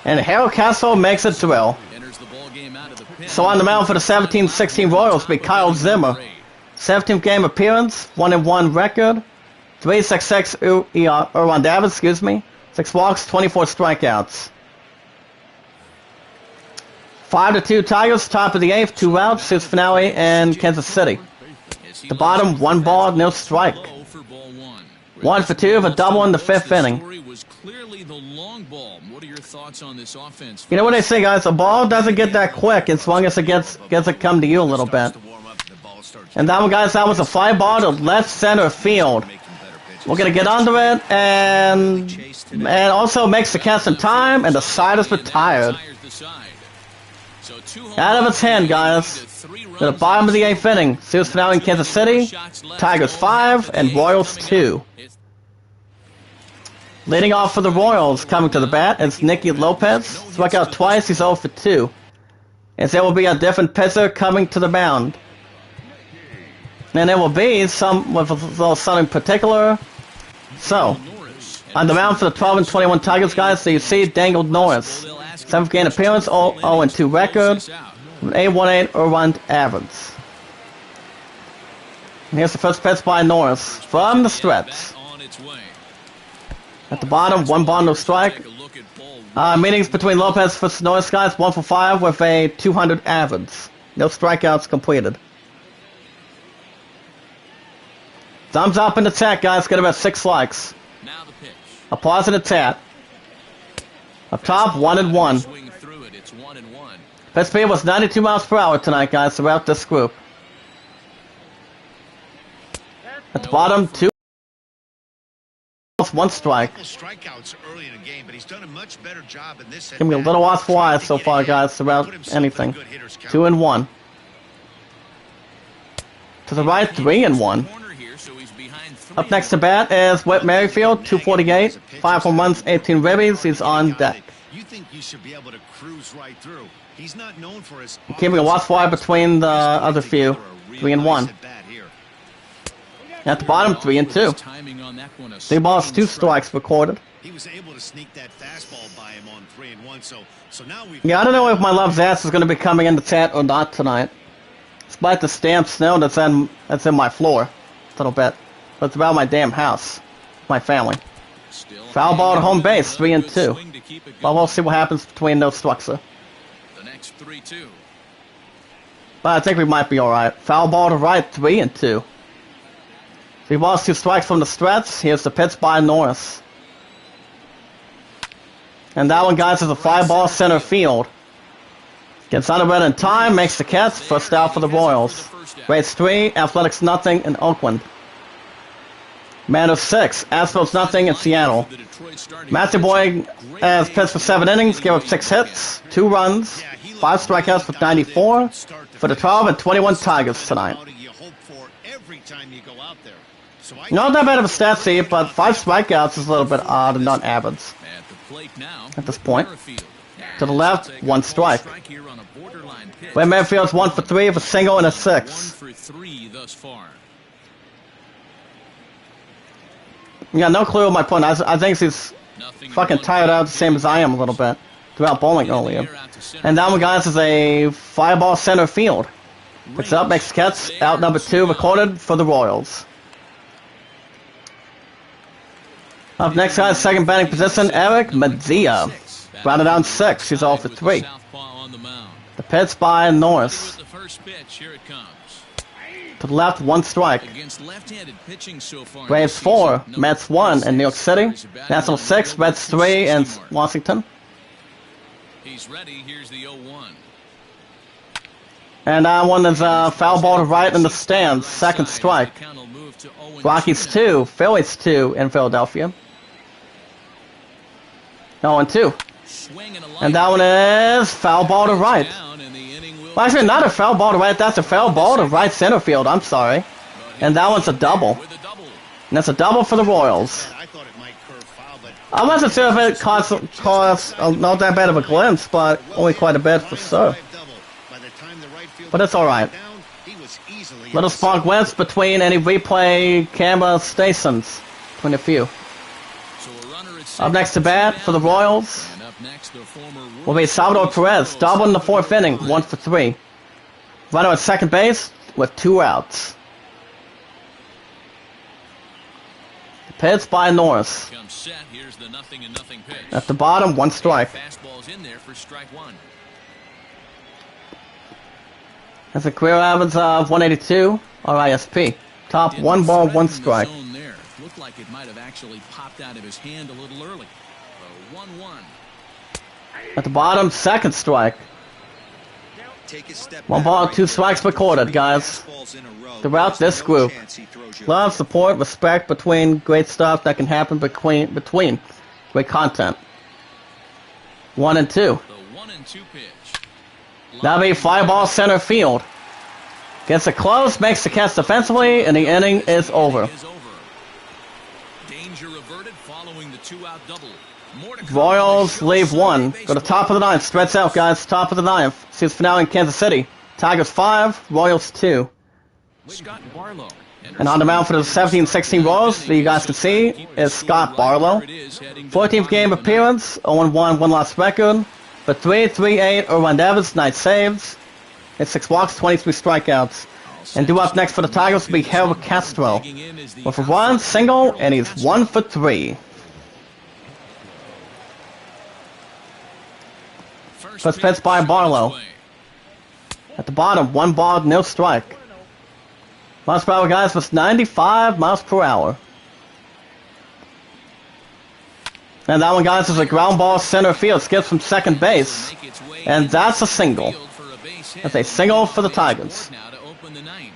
And Harold Castro makes it thrill. So on the mound for the 17-16 Royals be Kyle Zimmer. 17th game appearance, 1-1 record. 3.66 Erwan Davis, 6 walks, 24 strikeouts. 5-2 Tigers, top of the 8th, 2 outs, series finale in Kansas City. The bottom, 1 ball, no strike. 1 for 2 of a double in the 5th inning. You know what they say, guys? A ball doesn't get that quick as long as it gets it come to you a little bit. And that one, guys, that was a fly ball to left center field. We're gonna get under it, and also makes the catch in time, and the side is retired. Out of its hand, guys. To the bottom of the 8th inning. Series finale in Kansas City. Tigers 5 and Royals 2. Leading off for the Royals, coming to the bat, is Nicky Lopez. Struck out twice, he's 0 for 2. As there will be a different pitcher coming to the mound. And there will be some with a little something particular. So, on the mound for the 12 and 21 Tigers, guys, so you see Dangle Norris. 7th game appearance, 0-2 record, 8.18 Erwan average. And here's the first pitch by Norris from the stretch. At the bottom, 1 ball, no strike. Meetings between Lopez versus Norris, guys, 1 for 5 with a 200 average. No strikeouts completed. Thumbs up in the chat, guys. Get about 6 likes. Applause in the chat. Up top, 1-1. Pitch speed was 92 miles per hour tonight, guys, throughout this group. At the bottom, 2 balls, 1 strike. Give me a little off wide so far, guys, throughout anything. 2-1. To the right, 3-1. Up next to bat is Whit Merrifield, 248, 5 home runs, 18 ribbies. He's on deck. You think you should be able to cruise right through. He's not known for his keeping a watch wide between the other few. 3-1. At the bottom, 3-2. 3 balls, 2 strikes recorded. He was able to sneak that fastball by him on 3-1. So now we. Yeah, I don't know if my love's ass is going to be coming in the chat or not tonight. Despite the damn snow that's in my floor, a little bit. But it's about my damn house, my family. Foul ball to home base, 3-2. But we'll see what happens between those structure. The next 3-2. But I think we might be alright. Foul ball to right, 3-2. 3 balls, 2 strikes from the stretch. Here's the pitch by Norris. And that one, guys, is a fly ball center field. Gets under it in time, makes the catch. First out for the Royals. Rates 3, Athletics nothing in Oakland. Mariners 6, Astros nothing in Seattle. Matthew Boyd has pitched for 7 innings, gave up 6 hits, 2 runs, 5 strikeouts with 94 for the 12 and 21 Tigers tonight. Not that bad of a stat sheet, but 5 strikeouts is a little bit odd and not average at this point. To the left, 1 strike. Whit Merrifield's 1 for 3 with a single and a 6. Yeah, no clue what my point. I think he's fucking tired out the same as I am a little bit throughout bowling earlier. And that one, guys, is a fly ball center field. Picks up, makes the catch. Out number 2 recorded for the Royals. Up next, guys, second batting position, Eric Mejia. Grounded down 6. He's off for 3. The pitch by Norris. To the left, 1 strike. Braves 4, Mets 1 in New York City. Nationals 6, Reds 3 in Washington. And that one is a foul ball to right in the stands. 2nd strike. Rockies 2, Phillies 2 in Philadelphia. 0-2. And that one is foul ball to right. Well, actually, not a foul ball to right. That's a foul ball to right center field. I'm sorry. And that one's a double. And that's a double for the Royals. I wasn't sure if it caused not that bad of a glimpse, but only quite a bit for sure. But it's alright. Little spark wins between any replay camera stations. Between a few. Up next to bat for the Royals will be Salvador Perez, double in the 4th inning, 1 for 3. Runner at second base with 2 outs. Pitch by Norris. At the bottom, 1 strike. That's a career average of 182 RISP. Top 1 ball, 1 strike. Looked like it might have actually popped out of his hand a little early. 1-1. At the bottom, 2nd strike. 1 ball, 2 strikes recorded, guys. Throughout this group. Love, support, respect between great stuff that can happen between great content. 1 and 2. The 1-2 pitch. That'll be fly ball center field. Gets it close, makes the catch defensively, and the inning is over. Danger averted following the 2-out double. Royals leave 1. Go to top of the 9th. Stretch out, guys. Top of the 9th. Series finale in Kansas City. Tigers 5, Royals 2. Scott Barlow. And on the mound for the 17-16 Royals, that you guys can see, is Scott Barlow. 14th game appearance, 0-1, 1 loss record. But 3.38 Irwin Davis, 9 saves. And 6 walks, 23 strikeouts. And due up next for the Tigers will be Harold Castro. 1 for 1, single, and he's 1 for 3. First pitch by Barlow. At the bottom, 1 ball, no strike. Miles per hour, guys, was 95 miles per hour. And that one, guys, is a ground ball center field. Skips from second base. And that's a single. That's a single for the Tigers. Hey,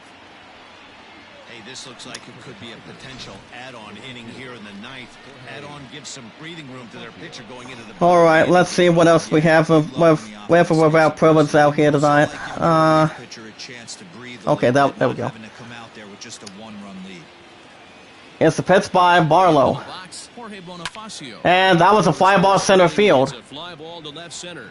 this looks like it could be a potential add-on inning here in the 9th. Add-on gives some breathing room to their pitcher going into the... Alright, let's see what else we have with or without privilege out here tonight. Okay, there we go. It's the pitch by Barlow. And that was a fly ball center field.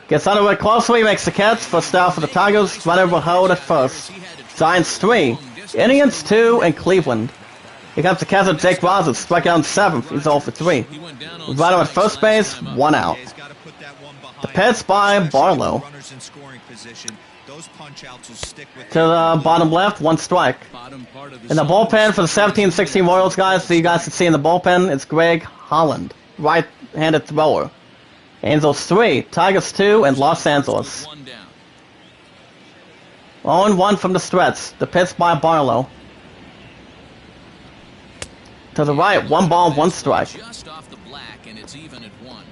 Gets under it closely, makes the catch. First out for the Tigers. Runner will hold at first. Giants 3, Indians 2, and Cleveland. Here comes the catcher, Jake Rogers. Struck out in 7th. He's 0 for 3. Runner at first base, 1 out. The pitch by Barlow. To the bottom left, 1 strike. In the bullpen for the 17-16 Royals, guys, so you guys can see in the bullpen, it's Greg Holland, right-handed thrower. Angels 3, Tigers 2, and Los Angeles. 0-1 from the stretch. The pitch by Barlow. To the right, 1 ball, 1 strike. Just off the black, and it's even at 1.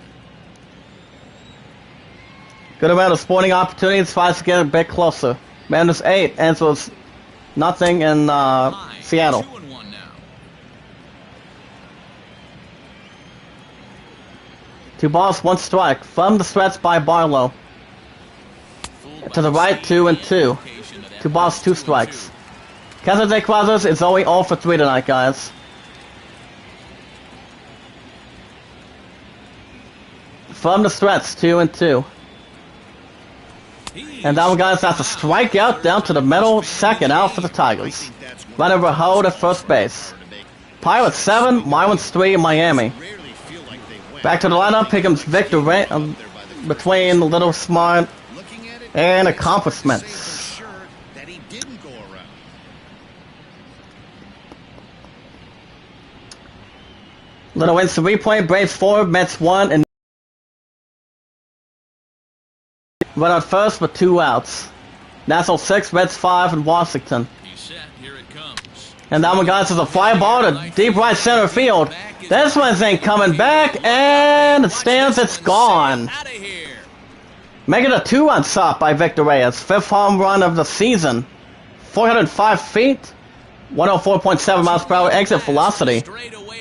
Good amount of sporting opportunities, tries to get a bit closer. Mariners 8, Angels nothing in Seattle. 2-1 now. 2 balls, 1 strike. From the stretch by Barlow. To the right, 2-2. 2 balls, 2 strikes. Catcher Jake Rogers is only 0 for 3 tonight, guys. From the stretch, 2-2. And that one, guys, that's a strikeout down to the middle, 2nd out for the Tigers. Runner will hold at first base. Pirates 7, Marlins 3 in Miami. Back to the lineup, here comes Victor Ray, between Little Smart and accomplishments. Little instant replay, Braves 4, Mets 1, and run out first with 2 outs. Nationals 6, Reds 5, and Washington. And that one, guys, is a fly ball to deep right center field. This one ain't coming back, and it stands, it's gone. Making a 2-run stop by Victor Reyes. 5th home run of the season. 405 feet, 104.7 miles per hour exit velocity.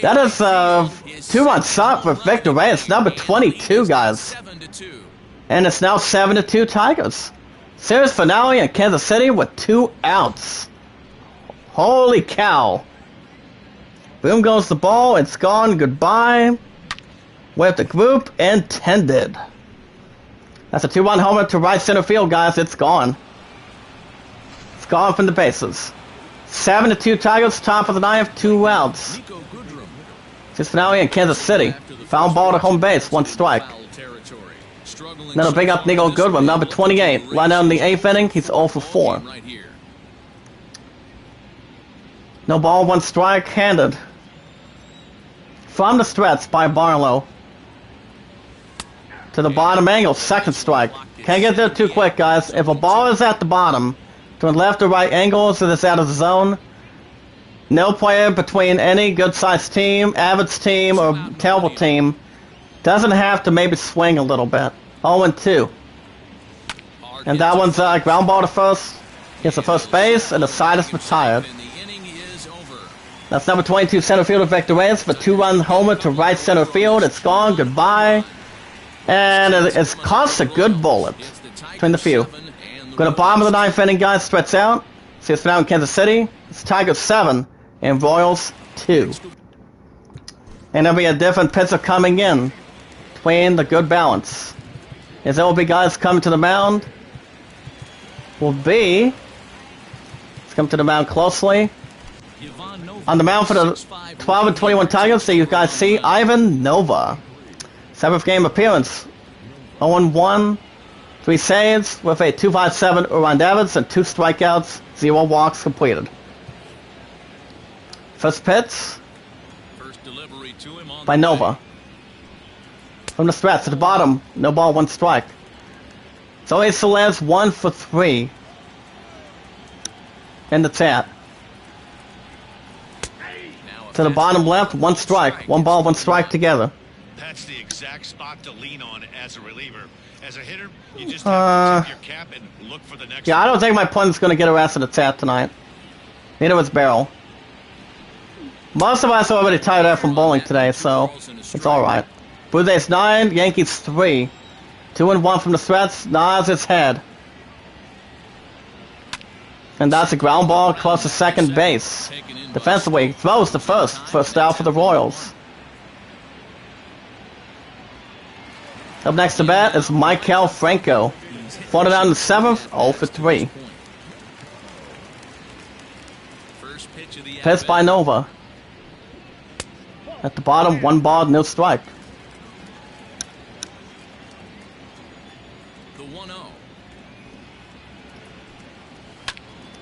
That is a 2-run stop for Victor Reyes, number 22, guys. And it's now 7-2 Tigers. Series finale in Kansas City with 2 outs. Holy cow. Boom goes the ball. It's gone. Goodbye. with the group intended. That's a 2-run homer to right center field, guys. It's gone. It's gone from the bases. 7-2 Tigers, top of the ninth, 2 outs. This finale in Kansas City. Foul ball to home base, 1 strike. Another big up Nico Goodrum, number 28. Line out in the 8th inning, he's 0 for 4. No ball, 1 strike, handed. From the stretch by Barlow. To the bottom angle, 2nd strike. Can't get there too quick, guys. If a ball is at the bottom, to left or right angles, and it's out of the zone, no player between any good-sized team, average team, or terrible team doesn't have to maybe swing a little bit. 0-2. And that one's ground ball to first. Gets to first base, and the side is retired. That's number 22 center fielder Victor Reyes for 2-run homer to right center field. It's gone. Goodbye. And it's cost a good bullet between the few. Go to bottom of the 9th inning, guys. Stretch out. See us now in Kansas City. It's Tigers 7 and Royals 2. And there'll be a different pitcher coming in between the good balance. His MLB guys coming to the mound will be. Let's come to the mound closely. On the mound for the 12 and 21 Tigers, so you guys see Ivan Nova. 7th game appearance. 0-1, 3 saves with a 2.57 earned average and 2 strikeouts, 0 walks completed. First pitch by Nova. From the stretch to the bottom, no ball, 1 strike. Zoe Celez 1 for 3 in the tat. To the bottom left, 1 strike. 1 ball, 1 strike together. That's the exact spot to lean on as a reliever. As a hitter, you just have to tip your cap and look for the next. Yeah, I don't think my pun's going to get arrested at tat tonight. Neither was Barrel. Most of us are already tired out from bowling today, so it's alright. Blue Jays 9, Yankees 3. 2-1 from the stretch, Nas his head. And that's a ground ball close to second base. Defensively, throws the first out for the Royals. Up next to bat is Michael Franco. Floated down the 7th, 0 for 3. Pitch by Nova. At the bottom, 1 ball, no strike.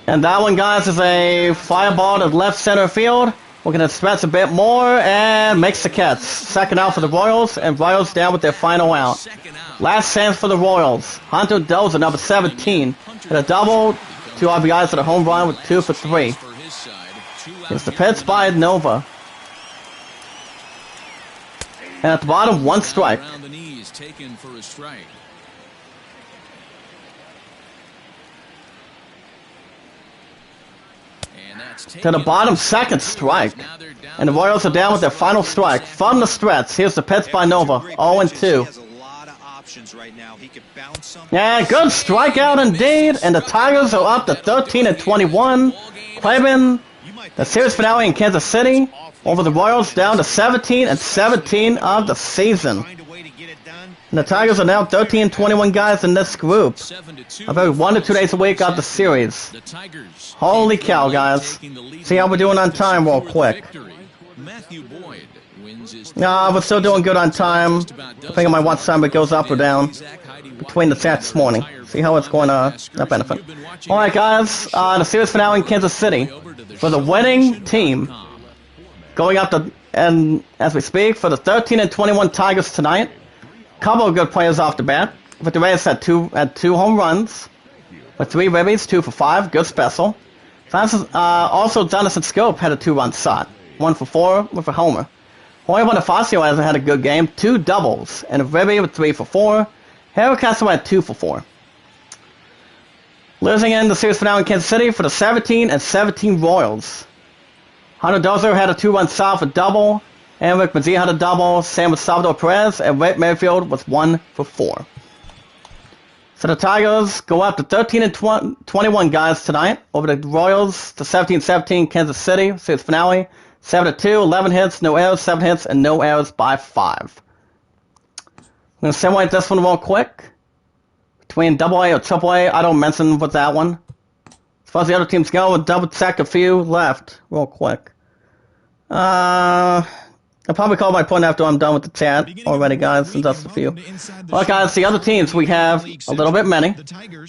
And that one, guys, is a fly ball to left center field. We're going to stretch a bit more and makes the catch. 2nd out for the Royals, and Royals down with their final out. Last chance for the Royals. Hunter Doza, number 17, hit a double, 2 RBIs to the home run with 2 for 3. Here's the pitch by Nova. And at the bottom, 1 strike. To the bottom, 2nd strike. And the Royals are down with their final strike. From the stretch, here's the pitch by Nova. 0-2. Yeah, good strikeout indeed. And the Tigers are up to 13 and 21. Claiming the series finale in Kansas City over the Royals, down to 17 and 17 of the season. And the Tigers are now 13 and 21 guys in this group. About 1 to 2 days a week of the series. Holy cow, guys. See how we're doing on time real quick. Nah, we're still doing good on time. Depending on my watch time, it goes up or down between the stats this morning. See how it's going to benefit. Alright, guys. The series finale in Kansas City for the winning team. Going up to, and as we speak, for the 13 and 21 Tigers tonight. Couple of good players off the bat. But the Reyes had two home runs with 3 ribbies, 2 for 5, good special. Also, Jonathan Scope had a 2-run shot, 1 for 4 with a homer. Jorge Bonifacio hasn't had a good game, 2 doubles and a ribby with 3 for 4. Harry Castro had 2 for 4. Losing in the series finale in Kansas City for the 17 and 17 Royals. Hunter Dozier had a 2-run shot for double. Eric Mazzia had a double, same with Salvador Perez, and Wade Merrifield was 1 for 4. So the Tigers go up to 13 and 21 guys tonight over the Royals, to 17-17 Kansas City, series finale, 7-2, 11 hits, no errors, 7 hits, and no errors by 5. I'm going to simulate this one real quick. Between AA or AAA, I don't mention with that one. As far as the other teams go, we'll double check a few left real quick. I'll probably call my point after I'm done with the chat already, guys, and just a few. Well, guys, the other teams, we have a little bit many,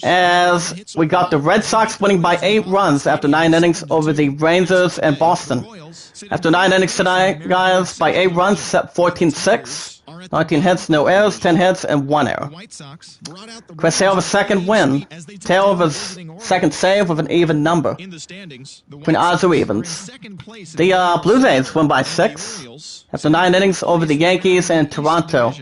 as we got the Red Sox winning by 8 runs after 9 innings over the Rangers and Boston. After 9 innings tonight, guys, by 8 runs, 14-6. 19 hits, no errors, 10 hits, and 1 error. Chris Sale with a second win. Tail with his second save with an even number. Between odds or evens. The Blue Jays win by 6 after 9 innings over the Yankees and Toronto.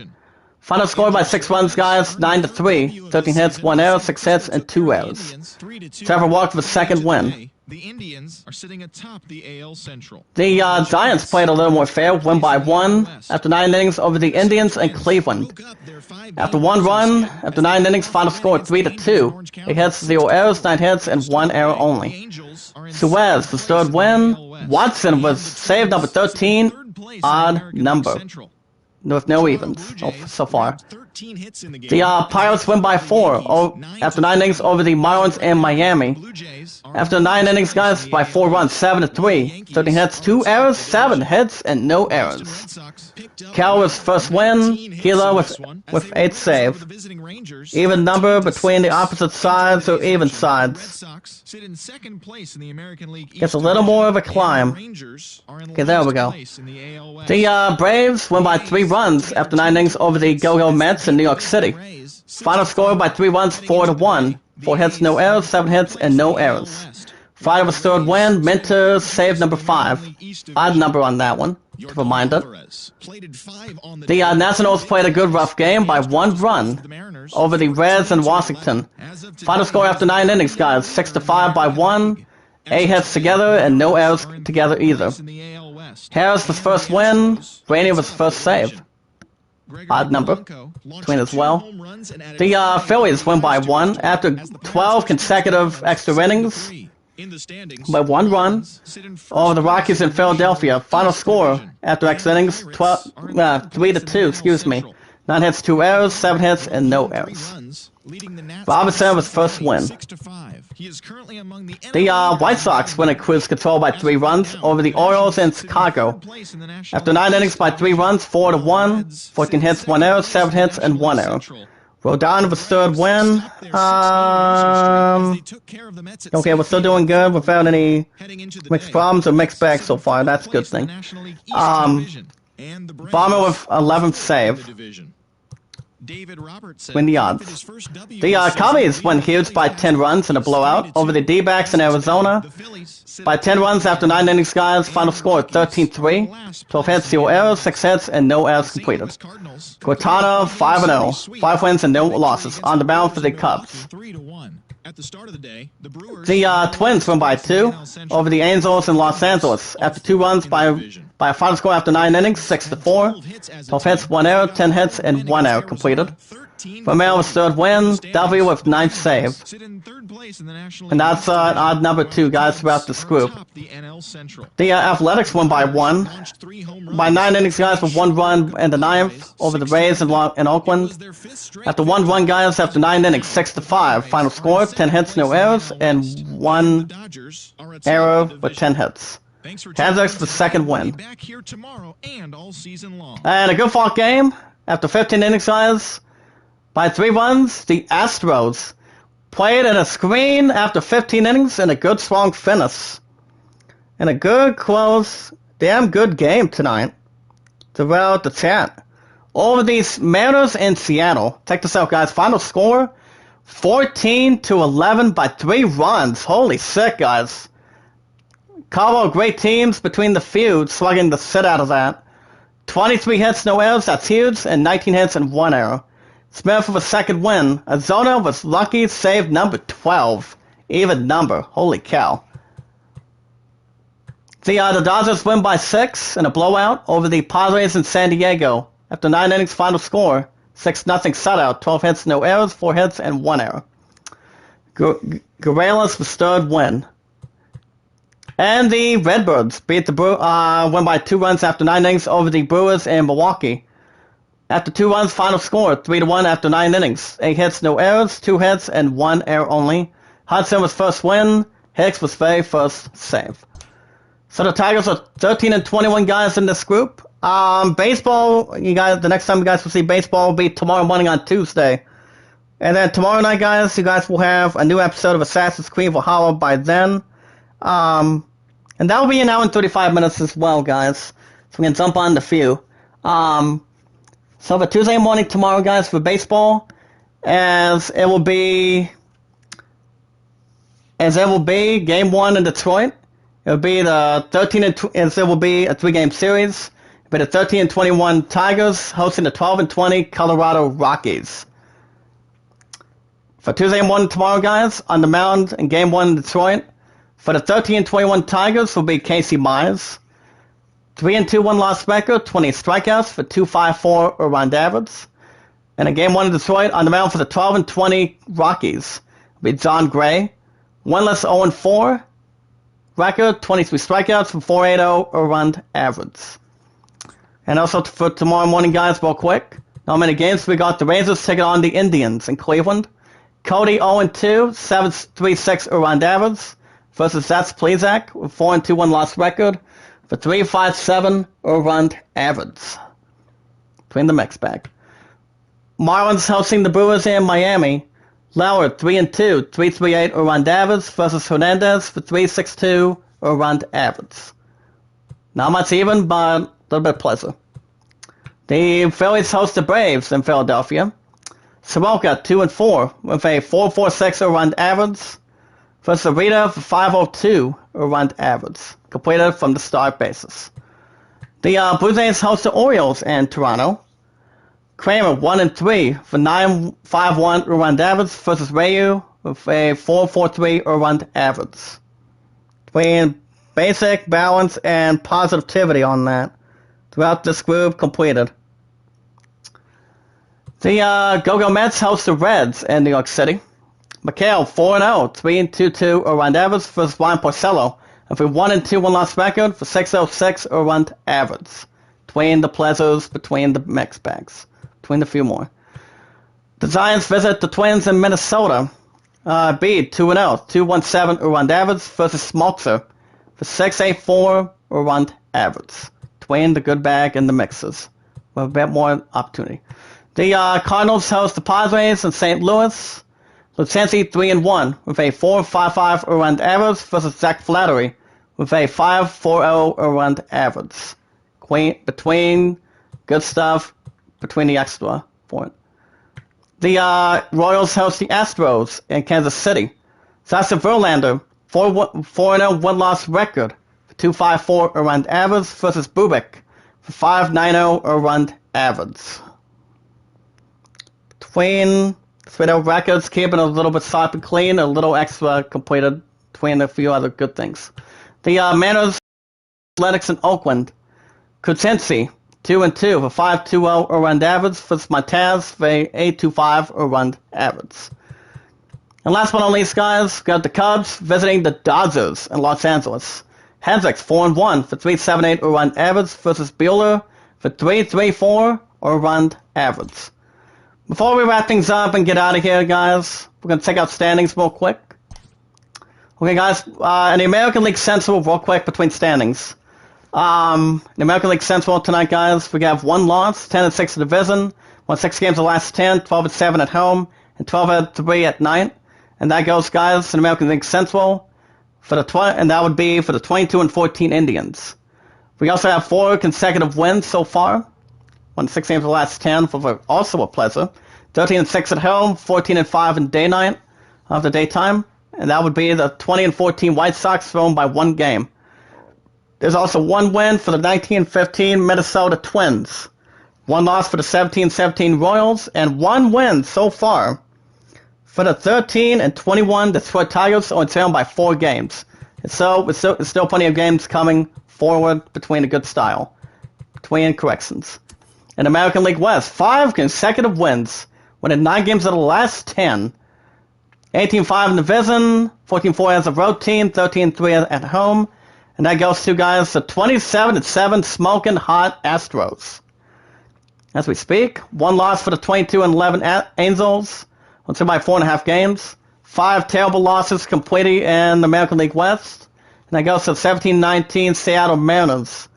Final score by 6 runs, guys, 9-3. 13 hits, 1 error, 6 hits, and 2 errors. Trevor walked with a second win. The Indians are sitting atop the AL Central. The Giants played a little more fair, win by 1 after 9 innings over the Indians and Cleveland. After 1 run, after 9 innings, final score 3-2. 8 hits, 0 errors, 9 hits, and 1 error only. Suez, the third win. Watson was save number 13, odd number. With no evens so far. The Pirates win by 4 after 9 innings over the Marlins and Miami. After 9 innings, guys, by 4 runs, 7-3. 13 hits, 2 errors, 7 hits, and no errors. Cal was first win. Gila with 8 save. Even number between the opposite sides or even sides. Gets a little more of a climb. Okay, there we go. The Braves win by 3 runs after 9 innings over the Go-Go Mets in New York City. Final score by 3 runs, 4-1. 4 hits, no errors, 7 hits, and no errors. Friday was third win. Minter save number 5. Odd number on that one, to remind it. The Nationals played a good rough game by 1 run over the Reds in Washington. Final score after 9 innings, guys, 6-5 by 1. 8 hits together and no errors together either. Harris was first win. Rainey was first save. Odd number between as well. The Phillies win by 1 after 12 consecutive extra innings by 1 run over the Rockies in Philadelphia. Final score after extra innings 3-2. Excuse me. 9 hits, 2 errors, 7 hits, and no errors. Robinson was first win. The White Sox win a cruise control by 3 runs over the Orioles in Chicago. After 9 innings by 3 runs, 4-1, 14 hits, 1 error, 7 hits, and 1 error. Rodon was third win. Okay, we're still doing good without any mixed problems or mixed bags so far. That's a good thing. Bomber with 11th save. Win the odds. The Cubbies win huge by 10 runs in a blowout over the D-backs in Arizona. By 10 runs after 9 innings, guys. Final score 13-3. 12 hits, 0 errors, 6 hits, and no errors completed. Cortana 5-0. 5 wins and no losses on the mound for the Cubs. The Twins win by 2 over the Angels in Los Angeles after 2 runs by a final score after 9 innings, 6-4. 12 hits, 1 error, 10 hits, and 1 error completed. Romero was third win. W with 9th save. And that's an odd number 2, guys, throughout this group. The Athletics won by 1. By 9 innings, guys, with 1 run in the 9th over the Rays in Oakland. After 1 run, guys, after 9 innings, 6-5. Final score, 10 hits, no errors, and 1 error with 10 hits. Kansas the second win. And a good fought game. After 15 innings, guys, by 3 runs, the Astros played in a screen after 15 innings and a good strong finish. And a good, close, damn good game tonight throughout the chat. Over these Mariners in Seattle. Check this out, guys. Final score, 14-11 by 3 runs. Holy shit, guys. Combo of great teams between the feud, slugging the shit out of that. 23 hits, no errors, that's huge, and 19 hits and 1 error. Smith with a second win. Azona was lucky, save number 12. Even number. Holy cow. The Dodgers win by 6 in a blowout over the Padres in San Diego. After 9 innings, final score, 6-0 shutout. 12 hits, no errors, 4 hits, and 1 error. Guerreros was third win. And the Redbirds beat the win by 2 runs after 9 innings over the Brewers in Milwaukee. After 2 runs, final score 3-1 after 9 innings. 8 hits, no errors, 2 hits, and 1 error only. Hudson was first win. Hicks was very first save. So the Tigers are 13-21 guys in this group. Baseball, you guys, the next time you guys will see baseball will be tomorrow morning on Tuesday. And then tomorrow night, guys, you guys will have a new episode of Assassin's Creed Valhalla by then. And that will be an hour and 35 minutes as well, guys. So we can jump on the few. So for Tuesday morning tomorrow, guys, for baseball, as it will be Game 1 in Detroit. It will be as it will be a 3-game series. It will be the 13-21 Tigers hosting the 12-20 Colorado Rockies. For Tuesday morning tomorrow, guys, on the mound in Game 1 in Detroit, for the 13-21 Tigers will be Casey Myers. 3-2 one-loss record, 20 strikeouts for 2.54 around average. And in Game 1 in Detroit, on the mound for the 12-20 Rockies will be John Gray. 1-less 0-4 record, 23 strikeouts for 4.80 around average. And also for tomorrow morning, guys, real quick. Not many games. We got the Rangers taking on the Indians in Cleveland. Cody 0-2, 7.36 around average versus Zach Plesac with 4-2 one-loss record for 3.57 around average. Between the mix bag. Marlins hosting the Brewers in Miami. Lauer 3-2, 3.38 around average versus Hernandez for 3.62 around average. Not much even, but a little bit pleasant. The Phillies host the Braves in Philadelphia. Soroka 2-4 with a 4.46 around average versus Rita for 5.02 around average. Completed from the start basis. The Blue Jays host the Orioles in Toronto. Kramer 1-3 for 9.51 around average versus Rayu with a 4.43 around average. Between basic, balance, and positivity on that throughout this group completed. The Go-Go Mets host the Reds in New York City. McHale 4-0, 3.22 around average versus Ryan Porcello. And for 1-2 one-loss record for 6.06 around average. Between the pleasures, between the mix bags. Between the few more. The Giants visit the Twins in Minnesota. Beat 2-0, 2.17 around average versus Smoltzer for 6.84 around average. Between the good bag and the mixes. With a bit more opportunity. The Cardinals host the Padres in St. Louis. Lucensi 3-1 with a 4.55 around average versus Zach Flattery with a 5.40 around average. Between good stuff, between the extra point. The Royals host the Astros in Kansas City. Sasha Verlander 4-0 one-loss record for 2.54 around average versus Bubik for 5.90 around average. Between Sweeto records, keeping a little bit soft and clean, a little extra completed between a few other good things. The Mariners, Athletics in Oakland, Kucinski 2-2 for 5.20 around average versus Montez for 8.25 around average. And last but not least, guys, we got the Cubs visiting the Dodgers in Los Angeles. Hendricks 4-1 for 3.78 around average versus Buehler for 3.34 around average. Before we wrap things up and get out of here, guys, we're going to check out standings real quick. Okay, guys, in the American League Central, real quick, between standings. In the American League Central tonight, guys, we have 1 loss, 10-6 in the division, won 6 games the last 10, 12-7 at home, and 12-3 at night. And that goes, guys, in the American League Central, and that would be for the 22-14 Indians. We also have 4 consecutive wins so far. Won 6 games the last 10, for also a pleasure. 13-6 at home, 14-5 in day-night of the daytime. And that would be the 20-14 White Sox thrown by 1 game. There's also 1 win for the 19-15 Minnesota Twins. 1 loss for the 17-17 Royals, and 1 win so far for the 13-21 Detroit Tigers, only trailed by 4 games. And so, it's still plenty of games coming forward between a good style. Between corrections. In American League West, 5 consecutive wins, winning 9 games of the last 10. 18-5 in the division, 14-4 as a road team, 13-3 at home. And that goes to, guys, the 27-7 smoking hot Astros. as we speak. 1 loss for the 22-11 Angels. Went to by 4.5 games. 5 terrible losses completely in the American League West. And that goes to the 17-19 Seattle Mariners.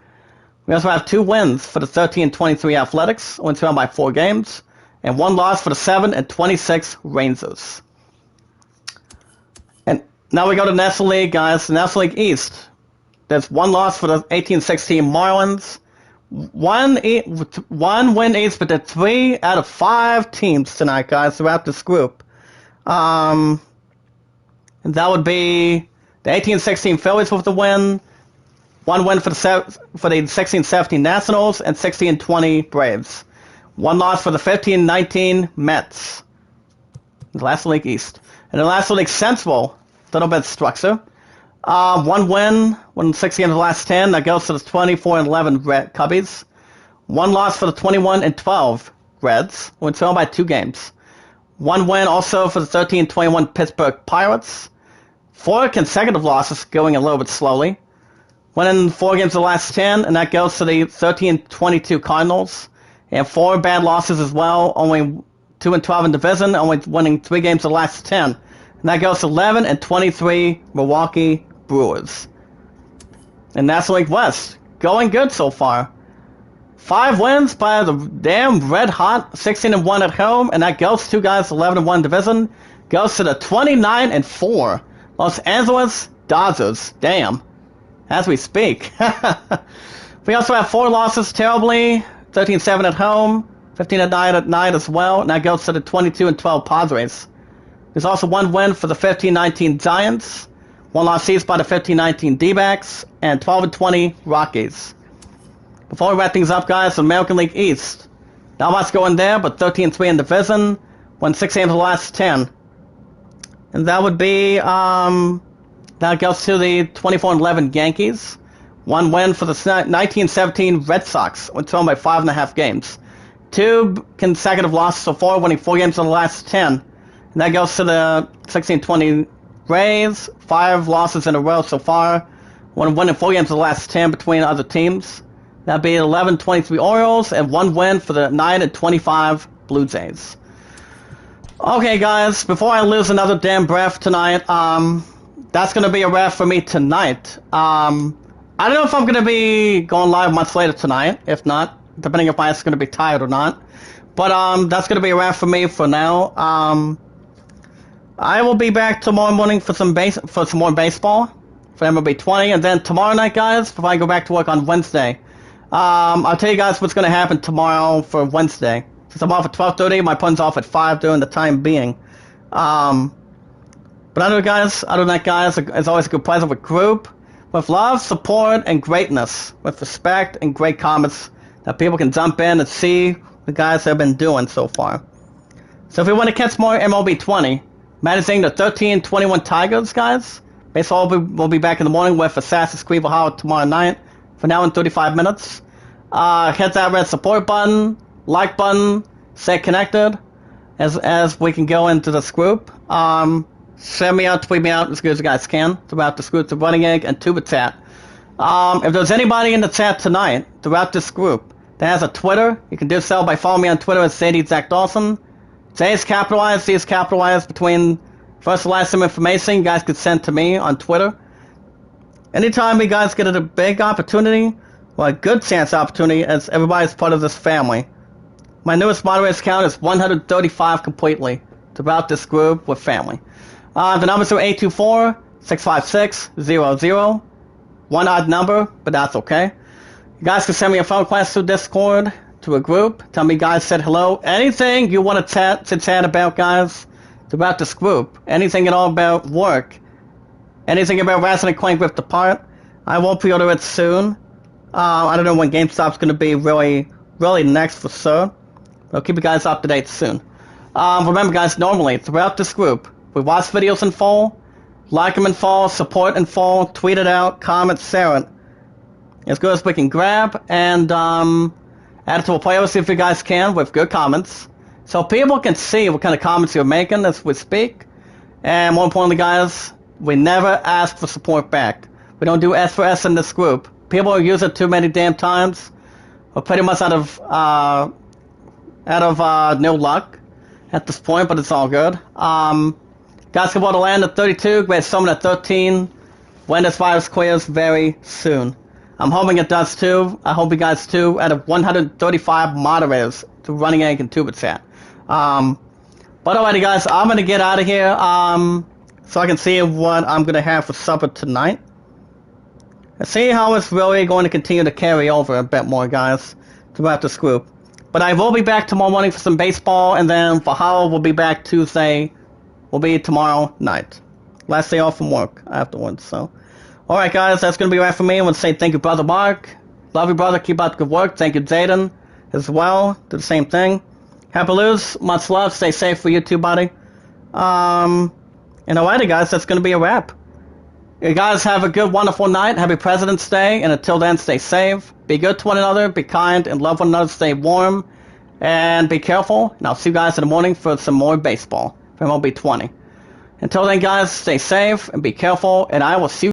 We also have 2 wins for the 13-23 Athletics. Went to by 4 games. And 1 loss for the 7-26 Rangers. And now we go to the National League, guys. The National League East. There's 1 loss for the 18-16 Marlins. 1 win each, but they're 3 out of 5 teams tonight, guys, throughout this group. And that would be the 18-16 Phillies with the win. 1 win for the 16-17 Nationals and 16-20 Braves. 1 loss for the 15-19 Mets. The National League East. And the National League Central, a little bit structure. 1 win, won 6 games of the last 10. That goes to the 24-11 Cubbies. 1 loss for the 21-12 Reds. Went home by 2 games. 1 win also for the 13-21 Pittsburgh Pirates. 4 consecutive losses, going a little bit slowly. Winning 4 games of the last 10, and that goes to the 13-22 Cardinals. And 4 bad losses as well, only 2-12 in division, only winning 3 games of the last 10. And that goes to 11-23 Milwaukee Brewers. And National League West, going good so far. 5 wins by the damn red hot, 16-1 at home, and that goes to 11-1 division. Goes to the 29-4 Los Angeles Dodgers. Damn. As we speak. We also have 4 losses terribly. 13-7 at home, 15-9 at night as well, and that goes to the 22-12 Padres. There's also 1 win for the 15-19 Giants. 1 loss each by the 15-19 D-backs, and 12-20 Rockies. Before we wrap things up, guys, the American League East. Not much going there, but 13-3 in division. Won 6 games of the last 10. And that would be, that goes to the 24-11 Yankees. 1 win for the 19-17 Red Sox. Went home by 5.5 games. 2 consecutive losses so far, winning 4 games of the last 10. And that goes to the 16-20 Rays. 5 losses in a row so far. Winning 4 games of the last 10 between other teams. That'd be 11-23 Orioles and 1 win for the 9-25 Blue Jays. Okay, guys, before I lose another damn breath tonight, that's gonna be a wrap for me tonight. I don't know if I'm gonna be going live much later tonight. If not, depending if I'm gonna be tired or not. But that's gonna be a wrap for me for now. I will be back tomorrow morning for some more baseball for MLB 20, and then tomorrow night, guys, before I go back to work on Wednesday. I'll tell you guys what's going to happen tomorrow for Wednesday. Since I'm off at 12:30, my pun's off at 5 during the time being. But other than that, guys, it's always a good pleasure with group, with love, support, and greatness, with respect and great comments that people can jump in and see the guys have been doing so far. So if you want to catch more MLB 20, managing the 13-21 Tigers, guys, baseball will be back in the morning with Assassin's Creed Valhalla tomorrow night. For now in 35 minutes. Hit that red support button, like button, stay connected as we can go into this group. Send me out, tweet me out as good as you guys can throughout this group, the Running Egg and Tuba Chat. If there's anybody in the chat tonight throughout this group that has a Twitter, you can do so by following me on Twitter at Sadie Zach Dawson. J is capitalized, C is capitalized between first and last name information you guys could send to me on Twitter. Anytime you guys get a big opportunity, well, a good chance opportunity, as everybody's part of this family. My newest moderator's count is 135 completely throughout this group with family. The numbers are 824-656-00. One odd number, but that's okay. You guys can send me a phone request through Discord to a group. Tell me guys said hello. Anything you want to chat about, guys, throughout this group. Anything at all about work. Anything about Ratchet & Clank Rift Apart. I will pre-order it soon. I don't know when GameStop's going to be really next for sure. But I'll keep you guys up to date soon. Remember, guys, normally throughout this group, we watch videos in full, like them in full, support in full, tweet it out, comment, share it. As good as we can grab, and add it to a playlist if you guys can with good comments. So people can see what kind of comments you're making as we speak. And more importantly, guys, we never ask for support back. We don't do S for S in this group. People use it too many damn times. We're pretty much out of out of no luck at this point, but it's all good. Basketball to land at 32, Great Summon at 13. When this virus clears very soon. I'm hoping it does too. I hope you guys too. Out of 135 moderators to Running Egg and Tuba Chat. But alrighty guys, I'm gonna get out of here. So I can see what I'm gonna have for supper tonight. And see how it's really going to continue to carry over a bit more, guys, throughout this group. But I will be back tomorrow morning for some baseball, and then for Hollow, we'll be back Tuesday. Will be tomorrow night. Last day off from work afterwards, so. Alright guys, that's going to be right for me. I want to say thank you, Brother Mark. Love you, brother. Keep up the good work. Thank you, Zayden, as well. Do the same thing. Happy Lose. Much love. Stay safe for you too, buddy. And alrighty guys, that's going to be a wrap. You guys have a good, wonderful night. Happy President's Day. And until then, stay safe. Be good to one another. Be kind and love one another. Stay warm. And be careful. And I'll see you guys in the morning for some more baseball for MLB 20. Until then, guys, stay safe and be careful. And I will see you.